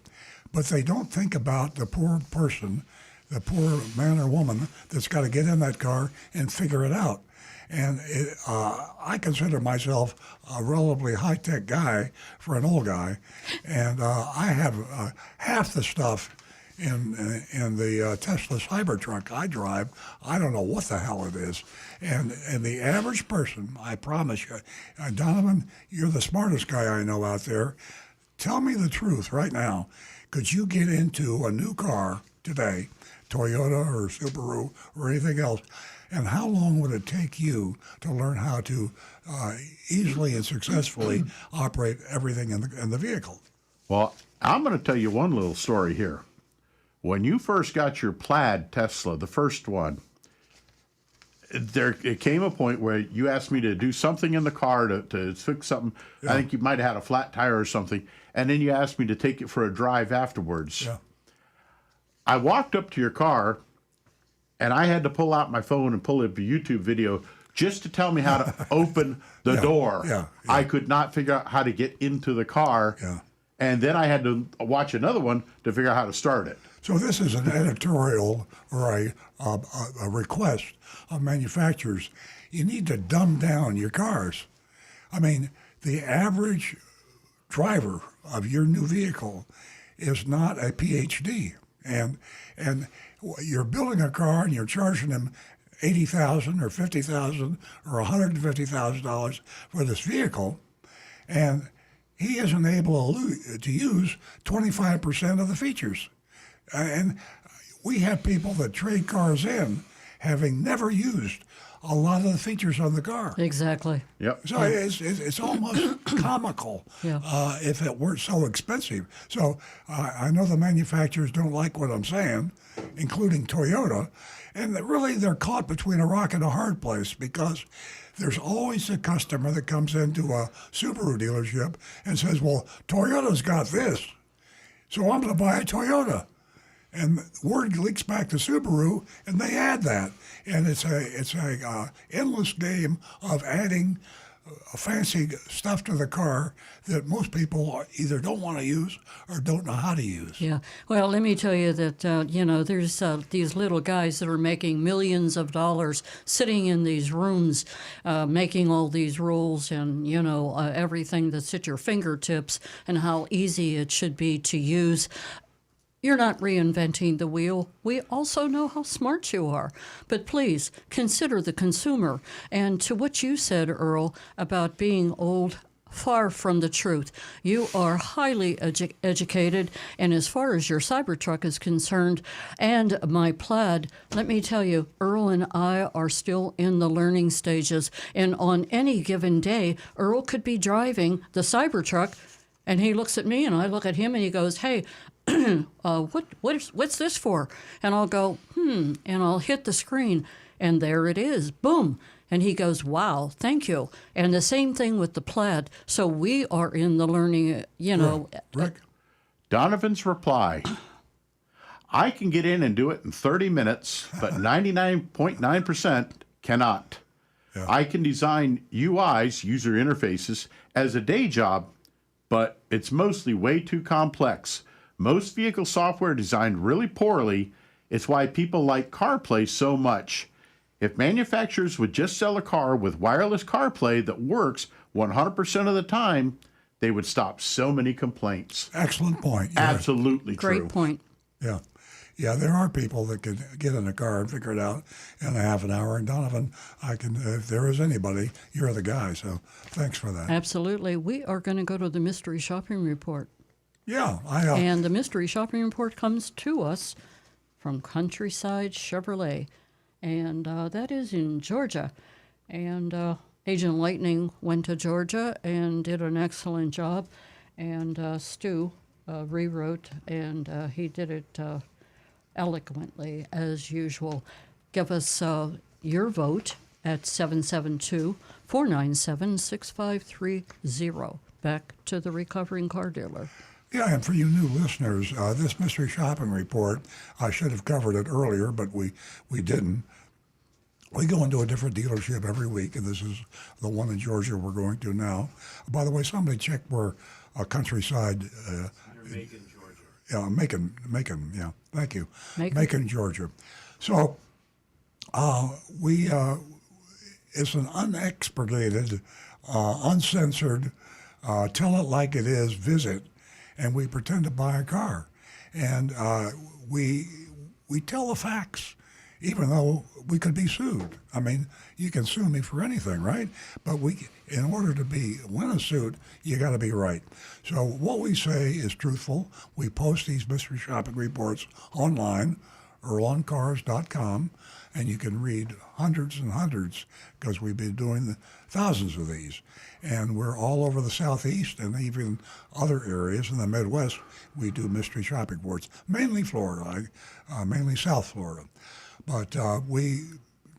But they don't think about the poor person, the poor man or woman that's got to get in that car and figure it out. And I consider myself a relatively high-tech guy for an old guy. And I have half the stuff in the Tesla Cybertruck I drive. I don't know what the hell it is. And the average person, I promise you, Donovan, you're the smartest guy I know out there. Tell me the truth right now. Could you get into a new car today, Toyota or Subaru or anything else, and how long would it take you to learn how to easily and successfully operate everything in the vehicle? Well, I'm going to tell you one little story here. When you first got your Plaid Tesla, the first one, it came a point where you asked me to do something in the car to fix something. Yeah. I think you might have had a flat tire or something, and then you asked me to take it for a drive afterwards. Yeah. I walked up to your car, and I had to pull out my phone and pull up a YouTube video just to tell me how to open the door. Yeah. I could not figure out how to get into the car. Yeah. And then I had to watch another one to figure out how to start it. So this is an editorial or a request of manufacturers. You need to dumb down your cars. I mean, the average driver of your new vehicle is not a PhD. And you're building a car and you're charging them $80,000 or $50,000 or $150,000 for this vehicle, and he isn't able to use 25% of the features. And we have people that trade cars in having never used a lot of the features on the car. Exactly. Yep. So it's almost comical if it weren't so expensive. So I know the manufacturers don't like what I'm saying, including Toyota, and really they're caught between a rock and a hard place, because there's always a customer that comes into a Subaru dealership and says, well, Toyota's got this, so I'm going to buy a Toyota. And word leaks back to Subaru, and they add that, and it's a endless game of adding fancy stuff to the car that most people either don't want to use or don't know how to use. Yeah. Well, let me tell you that, there's these little guys that are making millions of dollars sitting in these rooms, making all these rules and, everything that's at your fingertips and how easy it should be to use. You're not reinventing the wheel. We also know how smart you are. But please, consider the consumer. And to what you said, Earl, about being old, far from the truth. You are highly educated, and as far as your Cybertruck is concerned, and my Plaid, let me tell you, Earl and I are still in the learning stages. And on any given day, Earl could be driving the Cybertruck, and he looks at me, and I look at him, and he goes, hey, what's this for? And I'll go, and I'll hit the screen, and there it is, boom. And he goes, wow, thank you. And the same thing with the Plaid. So we are in the learning, Rick? Donovan's reply. I can get in and do it in 30 minutes, but 99.9% cannot. Yeah. I can design UIs, user interfaces, as a day job, but it's mostly way too complex. Most vehicle software designed really poorly. It's why people like CarPlay so much. If manufacturers would just sell a car with wireless CarPlay that works 100% of the time, they would stop so many complaints. Excellent point. Yeah. Absolutely true. Great point. Yeah. Yeah, there are people that can get in a car and figure it out in a half an hour. And Donovan, if there is anybody, you're the guy. So thanks for that. Absolutely. We are going to go to the mystery shopping report. Yeah. And the mystery shopping report comes to us from Countryside Chevrolet. And that is in Georgia. And Agent Lightning went to Georgia and did an excellent job. And Stu rewrote, and he did it eloquently, as usual. Give us your vote at 772-497-6530. Back to the recovering car dealer. Yeah, and for you new listeners, this mystery shopping report, I should have covered it earlier, but we didn't. We go into a different dealership every week, and this is the one in Georgia we're going to now. By the way, somebody check where Countryside... Macon, Georgia. Yeah, Macon, yeah, thank you. Macon, Georgia. So it's an unexpurgated, uncensored, tell it like it is visit, and we pretend to buy a car. And we tell the facts, even though we could be sued. I mean, you can sue me for anything, right? But in order to win a suit, you got to be right. So what we say is truthful. We post these mystery shopping reports online, earloncars.com, and you can read hundreds and hundreds because we've been doing thousands of these. And we're all over the Southeast and even other areas in the Midwest. We do mystery shopping reports, mainly Florida, mainly South Florida. But we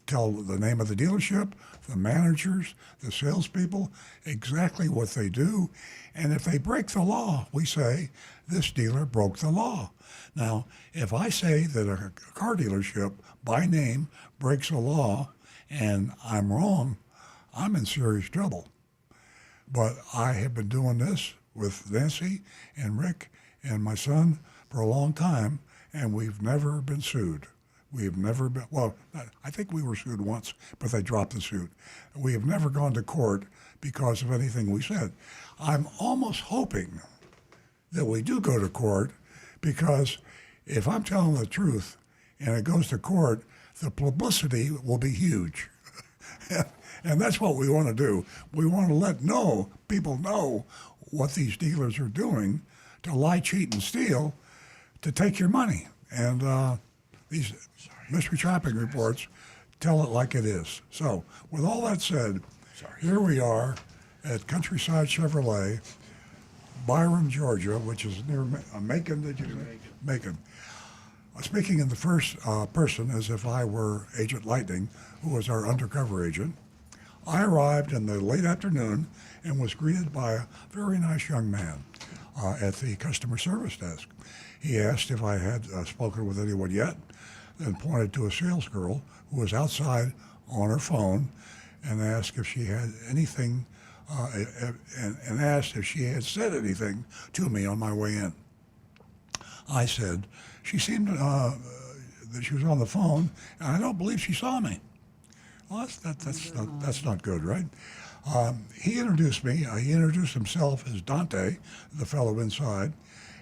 tell the name of the dealership, the managers, the salespeople, exactly what they do. And if they break the law, we say, this dealer broke the law. Now, if I say that a car dealership, by name, breaks a law and I'm wrong, I'm in serious trouble. But I have been doing this with Nancy and Rick and my son for a long time, and we've never been sued. We have never been, well, I think we were sued once, but they dropped the suit. We have never gone to court because of anything we said. I'm almost hoping that we do go to court, because if I'm telling the truth and it goes to court, the publicity will be huge. And that's what we want to do. We want to let people know what these dealers are doing to lie, cheat, and steal to take your money. And these mystery shopping reports tell it like it is. So with all that said, here we are at Countryside Chevrolet, Byron, Georgia, which is near Macon. Did you say? Macon. Speaking in the first person as if I were Agent Lightning, who was our undercover agent. I arrived in the late afternoon and was greeted by a very nice young man at the customer service desk. He asked if I had spoken with anyone yet, then pointed to a sales girl who was outside on her phone and asked if she had anything, and asked if she had said anything to me on my way in. I said, she seemed that she was on the phone, and I don't believe she saw me. Well, that's not good, right? He introduced me. He introduced himself as Dante, the fellow inside,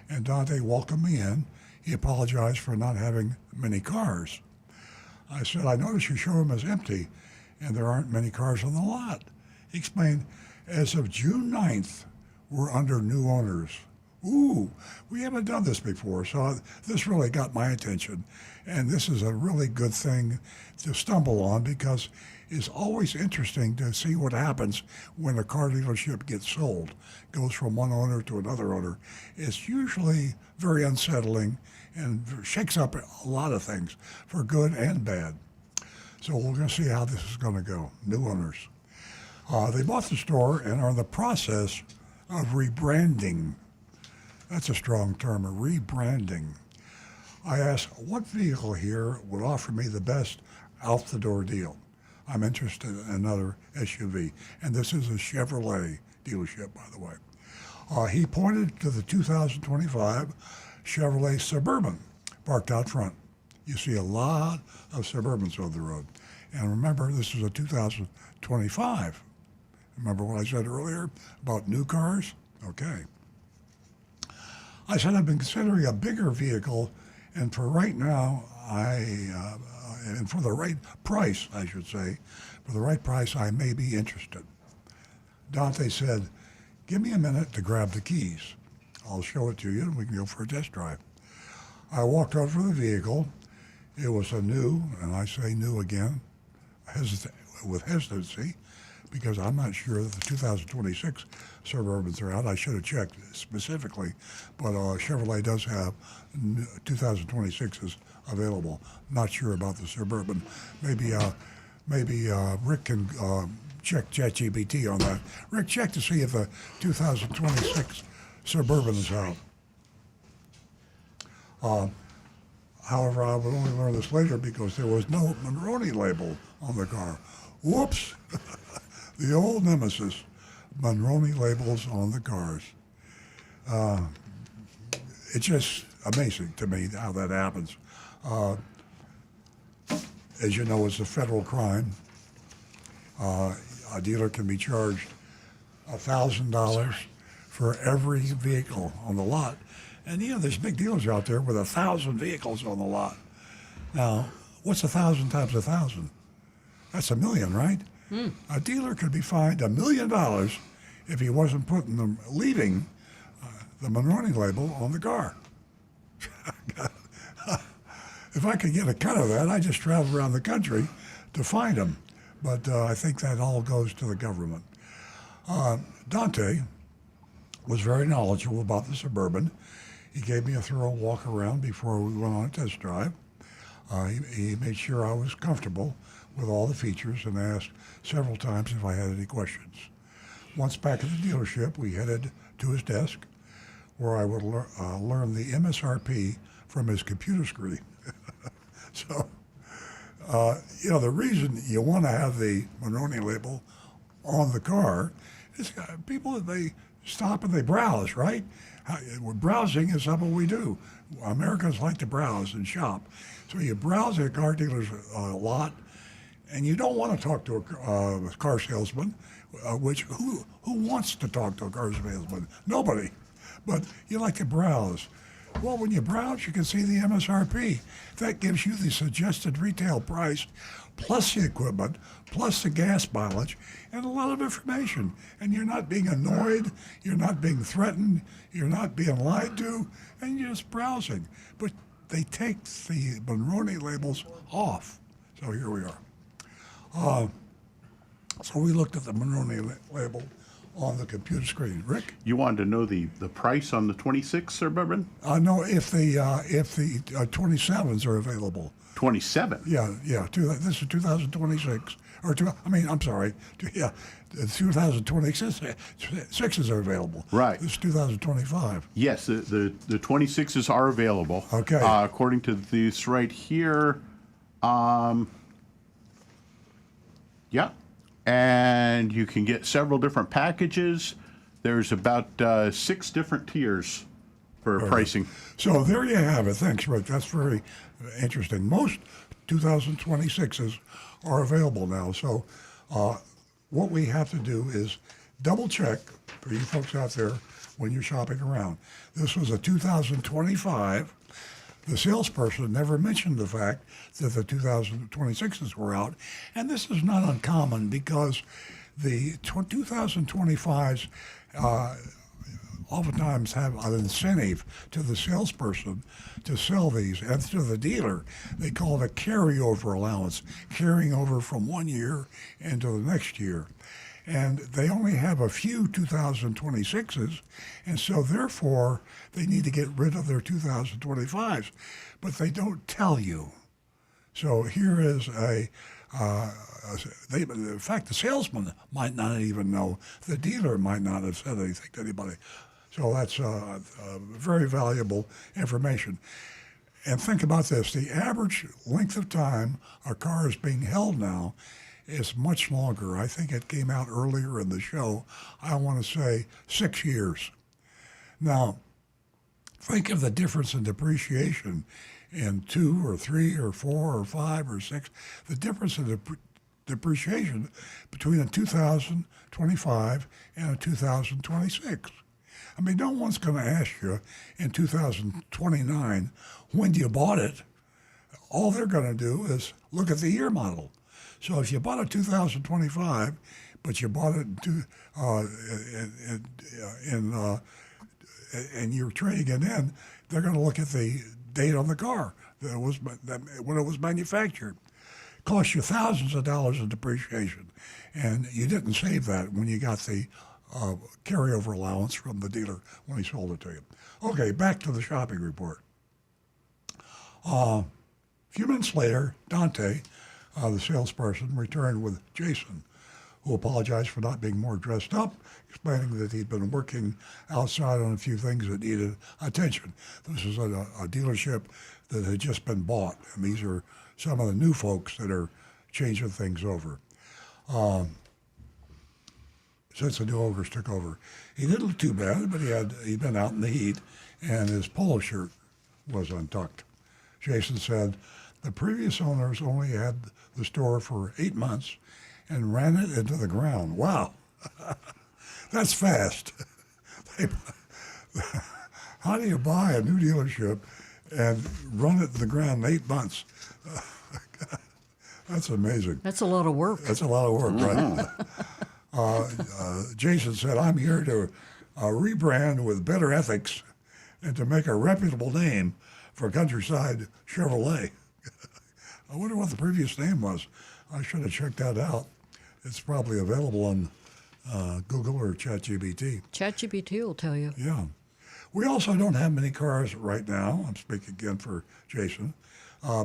and Dante welcomed me in. He apologized for not having many cars. I said, I noticed your showroom is empty, and there aren't many cars on the lot. He explained, as of June 9th, we're under new owners. Ooh, we haven't done this before, so this really got my attention. And this is a really good thing to stumble on, because it's always interesting to see what happens when a car dealership gets sold, goes from one owner to another owner. It's usually very unsettling and shakes up a lot of things, for good and bad. So we're going to see how this is going to go. New owners. They bought the store and are in the process of rebranding. That's a strong term, a rebranding. I asked, what vehicle here would offer me the best out-the-door deal? I'm interested in another SUV. And this is a Chevrolet dealership, by the way. He pointed to the 2025 Chevrolet Suburban parked out front. You see a lot of Suburbans on the road. And remember, this is a 2025. Remember what I said earlier about new cars? Okay. I said I've been considering a bigger vehicle, and for right now, and for the right price, I should say, for the right price, I may be interested. Dante said, give me a minute to grab the keys. I'll show it to you, and we can go for a test drive. I walked over to the vehicle. It was a new, and I say new again, with hesitancy, because I'm not sure that the 2026 Suburbans are out. I should have checked specifically, but Chevrolet does have 2026s available. Not sure about the Suburban. Maybe Rick can check ChatGPT on that. Rick, check to see if the 2026 Suburban is out. However, I would only learn this later because there was no Monroney label on the car. Whoops! The old nemesis, Monroney labels on the cars. It's just amazing to me how that happens. As you know, it's a federal crime. A dealer can be charged $1,000 for every vehicle on the lot. And, there's big dealers out there with 1,000 vehicles on the lot. Now, what's 1,000 times 1,000? That's $1 million, right? A dealer could be fined $1 million if he wasn't leaving the Monroney label on the car. If I could get a cut of that, I'd just travel around the country to find them. But I think that all goes to the government. Dante was very knowledgeable about the Suburban. He gave me a thorough walk around before we went on a test drive. He made sure I was comfortable with all the features and asked several times if I had any questions. Once back at the dealership, we headed to his desk where I would learn the MSRP from his computer screen. So, the reason you want to have the Monroney label on the car is people, they stop and they browse, right? Browsing is something we do. Americans like to browse and shop. So you browse at a car dealer's lot, and you don't want to talk to a car salesman, who wants to talk to a car salesman? Nobody. But you like to browse. Well, when you browse, you can see the MSRP. That gives you the suggested retail price, plus the equipment, plus the gas mileage, and a lot of information. And you're not being annoyed, you're not being threatened, you're not being lied to, and you're just browsing. But they take the Monroney labels off. So here we are. So we looked at the Monroney label on the computer screen. Rick? You wanted to know the price on the 26 Suburban? No, if the 27s are available. 27? Yeah. This is 2026. The 2026s are available. Right. This is 2025. Yes, the 26s are available. Okay. According to this right here, yeah. And you can get several different packages. There's about 6 different tiers for pricing. So there you have it. Thanks, Rick. That's very interesting. Most 2026s are available now. So what we have to do is double check for you folks out there when you're shopping around. This was a 2025. The salesperson never mentioned the fact that the 2026s were out. And this is not uncommon because the 2025s oftentimes have an incentive to the salesperson to sell these, and to the dealer, they call it a carryover allowance, carrying over from one year into the next year. And they only have a few 2026s, and so therefore they need to get rid of their 2025s, but they don't tell you. So here is in fact, the salesman might not even know. The dealer might not have said anything to anybody. So that's very valuable information. And think about this, the average length of time a car is being held now is much longer. I think it came out earlier in the show. I want to say 6 years. Now, think of the difference in depreciation in 2 or 3 or 4 or 5 or 6. The difference in depreciation between a 2025 and a 2026. I mean, no one's going to ask you in 2029 when you bought it. All they're going to do is look at the year model. So if you bought a 2025, but you bought it and you're trading it in, they're going to look at the date on the car when it was manufactured. It cost you thousands of dollars in depreciation, and you didn't save that when you got the carryover allowance from the dealer when he sold it to you. Okay, back to the shopping report. A few minutes later, Dante, the salesperson, returned with Jason, who apologized for not being more dressed up, explaining that he'd been working outside on a few things that needed attention. This is a dealership that had just been bought, and these are some of the new folks that are changing things over. Since the new owners took over. He didn't look too bad, but he'd been out in the heat, and his polo shirt was untucked. Jason said the previous owners only had the store for 8 months and ran it into the ground. Wow, that's fast. How do you buy a new dealership and run it to the ground in 8 months? That's amazing. That's a lot of work. That's a lot of work, right? Jason said, I'm here to rebrand with better ethics and to make a reputable name for Countryside Chevrolet. I wonder what the previous name was. I should have checked that out. It's probably available on Google or ChatGPT. ChatGPT will tell you. Yeah. We also don't have many cars right now. I'm speaking again for Jason,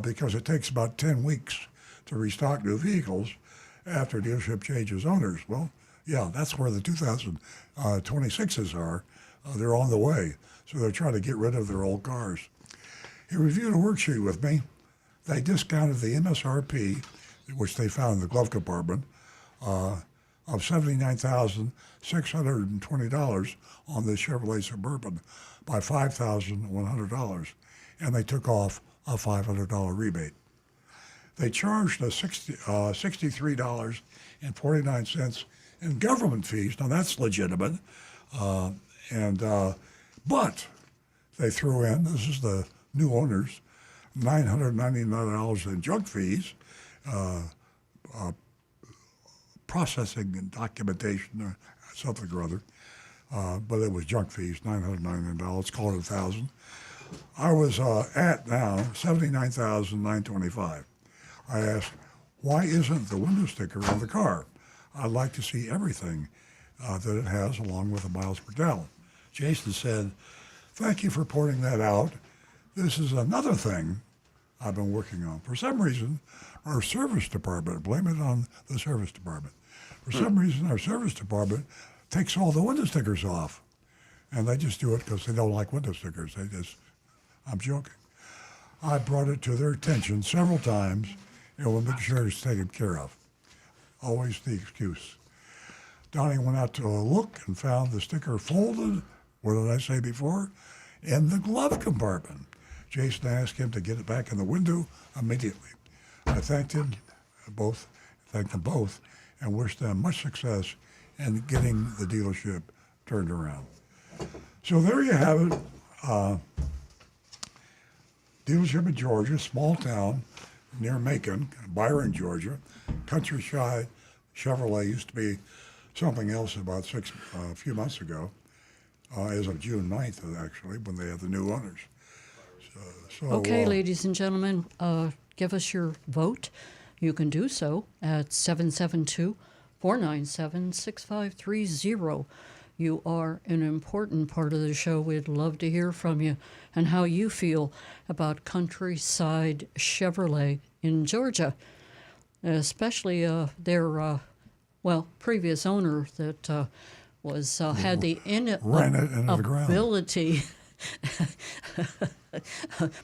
because it takes about 10 weeks to restock new vehicles after dealership changes owners. Well, yeah, that's where the 2026s are. They're on the way. So they're trying to get rid of their old cars. He reviewed a worksheet with me. They discounted the MSRP, which they found in the glove compartment, of $79,620 on the Chevrolet Suburban by $5,100. And they took off a $500 rebate. They charged us $63.49 in government fees. Now that's legitimate, but they threw in, this is the new owners, $999 in junk fees, processing and documentation or something or other, but it was junk fees, $999, call it $1,000. I was at now $79,925. I asked, why isn't the window sticker on the car? I'd like to see everything that it has along with the miles per gallon. Jason said, thank you for pointing that out. This is another thing I've been working on. For some reason, our service department, blame it on the service department. For some reason, our service department takes all the window stickers off. And they just do it because they don't like window stickers. I'm joking. I brought it to their attention several times, and we'll make sure it's taken care of. Always the excuse. Donnie went out to look and found the sticker folded, what did I say before? In the glove compartment. Jason asked him to get it back in the window immediately. I thanked them both, and wished them much success in getting the dealership turned around. So there you have it. Dealership in Georgia, small town near Macon, Byron, Georgia. Countryside Chevrolet used to be something else about a few months ago, as of June 9th, actually, when they had the new owners. Okay, ladies and gentlemen, give us your vote. You can do so at 772-497-6530. You are an important part of the show. We'd love to hear from you and how you feel about Countryside Chevrolet in Georgia, especially their previous owner that had the inability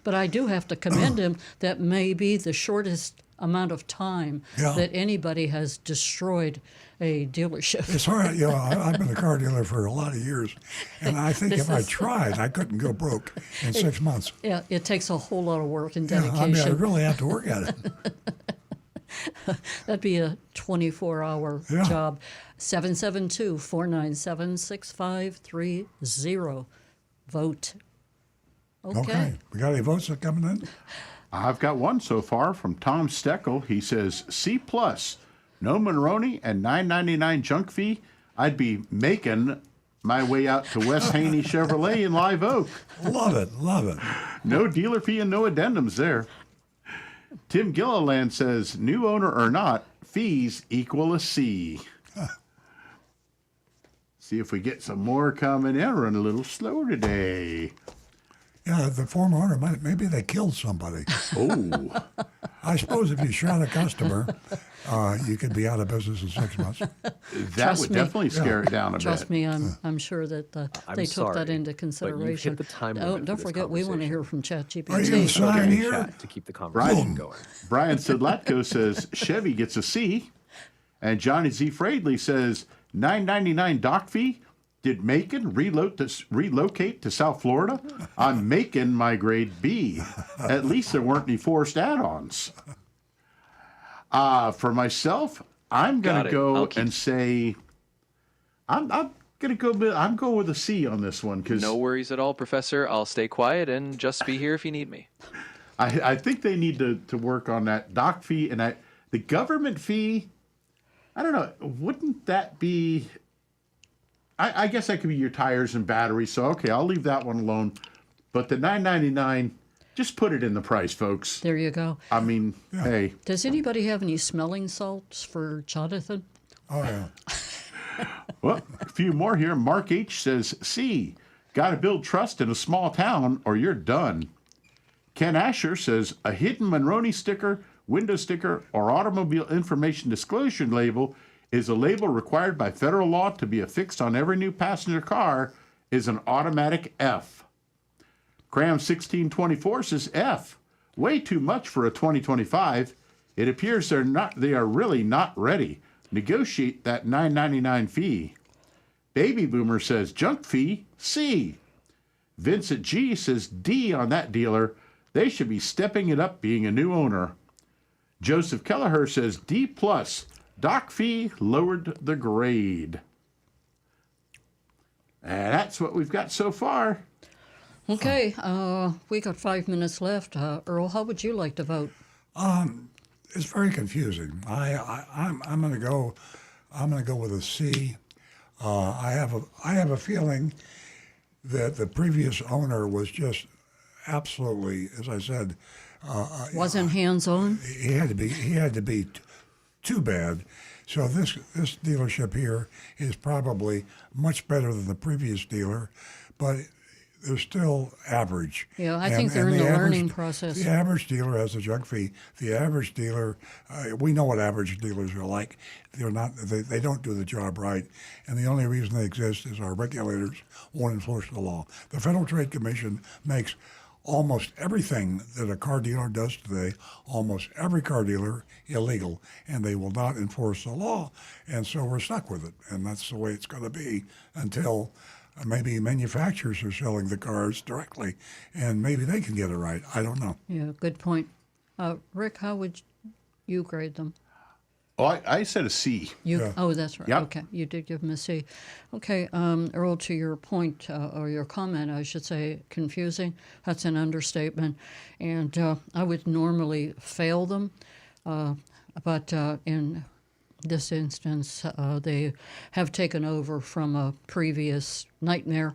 But I do have to commend him. That may be the shortest amount of time that anybody has destroyed a dealership. It's hard. I've been a car dealer for a lot of years, and I think if I tried, I couldn't go broke in 6 months. Yeah, it takes a whole lot of work and Yeah, dedication. I really have to work at it. That'd be a 24-hour job. 772-497-6530. Vote. Okay. We got any votes that coming in? I've got one so far from Tom Steckel. He says C+, no Monroney and $9.99 junk fee. I'd be making my way out to West Haney Chevrolet in Live Oak. Love it. No dealer fee and no addendums there. Tim Gilliland says, new owner or not, fees equal a C. See if we get some more coming in. Run a little slow today. Yeah, the former owner, maybe they killed somebody. Oh. I suppose if you shot a customer, you could be out of business in 6 months. That would definitely scare it down a bit. Trust me, I'm sure that they took that into consideration. But you've hit the time Oh, limit don't for this forget, we want to hear from ChatGPT. Are you going to sign here? To keep the conversation going. Brian Sidlatko says Chevy gets a C. And Johnny Z. Fradley says $9.99 dock fee. Did Macon relocate to South Florida? I'm making my grade B. At least there weren't any forced add-ons. For myself, I'm going to go and say I'm going to go. I'm going with a C on this one because no worries at all, Professor. I'll stay quiet and just be here if you need me. I think they need to work on that dock fee and the government fee. I don't know. Wouldn't that be? I guess that could be your tires and batteries. So okay, I'll leave that one alone. But the $9.99, just put it in the price, folks. There you go. I mean, hey. Does anybody have any smelling salts for Jonathan? Oh yeah. Well, a few more here. Mark H says C. Got to build trust in a small town, or you're done. Ken Asher says a hidden Monroney sticker, window sticker, or automobile information disclosure label is a label required by federal law to be affixed on every new passenger car is an automatic F. Cram 1624 says F. Way too much for a 2025. It appears they are really not ready. Negotiate that $9.99 fee. Baby Boomer says junk fee C. Vincent G says D on that dealer. They should be stepping it up being a new owner. Joseph Kelleher says D+. Dock fee lowered the grade. And that's what we've got so far. Okay, we got 5 minutes left. Earl, how would you like to vote? It's very confusing. I'm going to go. I'm going to go with a C. I have a feeling that the previous owner was just absolutely, as I said, wasn't hands-on. He had to be too bad. So this dealership here is probably much better than the previous dealer, but they're still average. Yeah, I think they're in the learning process. The average dealer has a junk fee. The average dealer, we know what average dealers are like. They're not. They don't do the job right, and the only reason they exist is our regulators won't enforce the law. The Federal Trade Commission makes almost everything that a car dealer does today, almost every car dealer, illegal, and they will not enforce the law. And so we're stuck with it, and that's the way it's going to be until maybe manufacturers are selling the cars directly, and maybe they can get it right. I don't know. Yeah, good point. Rick, how would you grade them? Oh, I said a C. Oh, that's right. Yep. Okay, you did give them a C. Okay, Earl, to your point, or your comment, I should say, confusing. That's an understatement. And I would normally fail them, but in this instance, they have taken over from a previous nightmare,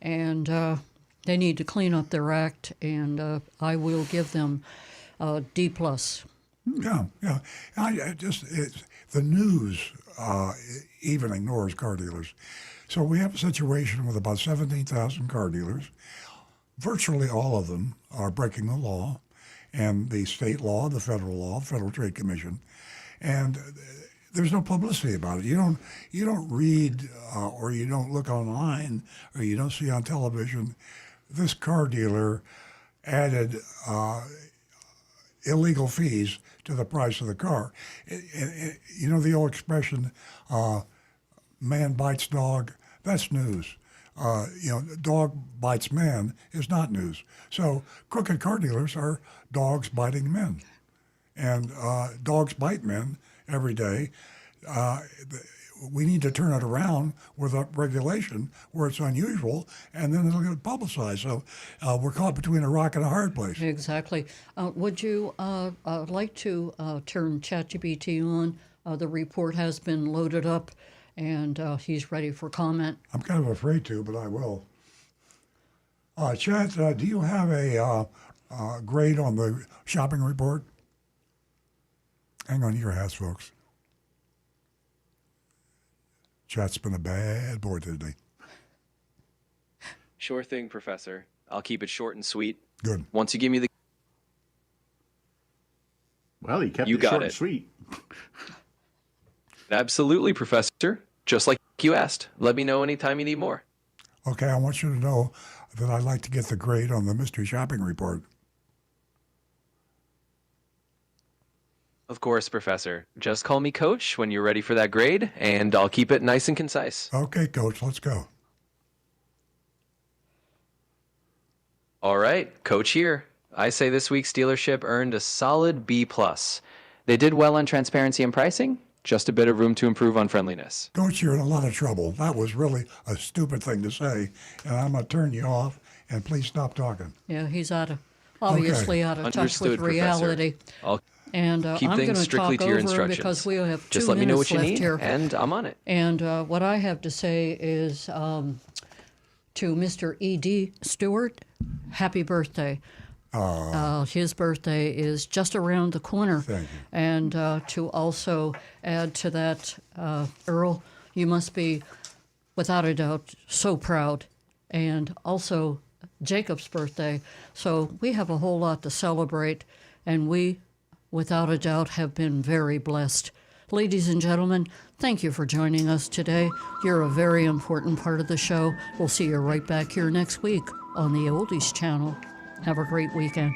and they need to clean up their act, and I will give them D+. Yeah. The news even ignores car dealers. So we have a situation with about 17,000 car dealers. Virtually all of them are breaking the law, and the state law, the Federal Trade Commission, and there's no publicity about it. You don't read or you don't look online or you don't see on television this car dealer added illegal fees to the price of the car. You know the old expression, man bites dog? That's news. Dog bites man is not news. So crooked car dealers are dogs biting men. And dogs bite men every day. We need to turn it around with a regulation where it's unusual, and then it'll get publicized. So we're caught between a rock and a hard place. Exactly. Would you like to turn ChatGPT on? The report has been loaded up, and he's ready for comment. I'm kind of afraid to, but I will. Chat, do you have a grade on the shopping report? Hang on to your hats, folks. Chat's been a bad boy today. Sure thing, Professor. I'll keep it short and sweet. Good. Once you give me the... Well, he kept You it got short it. and sweet. Absolutely, Professor. Just like you asked. Let me know anytime you need more. Okay, I want you to know that I'd like to get the grade on the mystery shopping report. Of course, Professor. Just call me Coach when you're ready for that grade, and I'll keep it nice and concise. Okay, Coach, let's go. All right, Coach here. I say this week's dealership earned a solid B+. They did well on transparency and pricing, just a bit of room to improve on friendliness. Coach, you're in a lot of trouble. That was really a stupid thing to say, and I'm going to turn you off, and please stop talking. Yeah, he's obviously out of touch Understood, with reality. Professor. I'll And keep I'm going things to strictly talk to your over instructions. because we have 2 Just let me know minutes what you left need, here. and I'm on it. And what I have to say is to Mr. E.D. Stewart, happy birthday. His birthday is just around the corner. Thank you. And to also add to that, Earl, you must be, without a doubt, so proud. And also Jacob's birthday. So we have a whole lot to celebrate, and we, without a doubt, have been very blessed. Ladies and gentlemen, thank you for joining us today. You're a very important part of the show. We'll see you right back here next week on the Oldies Channel. Have a great weekend.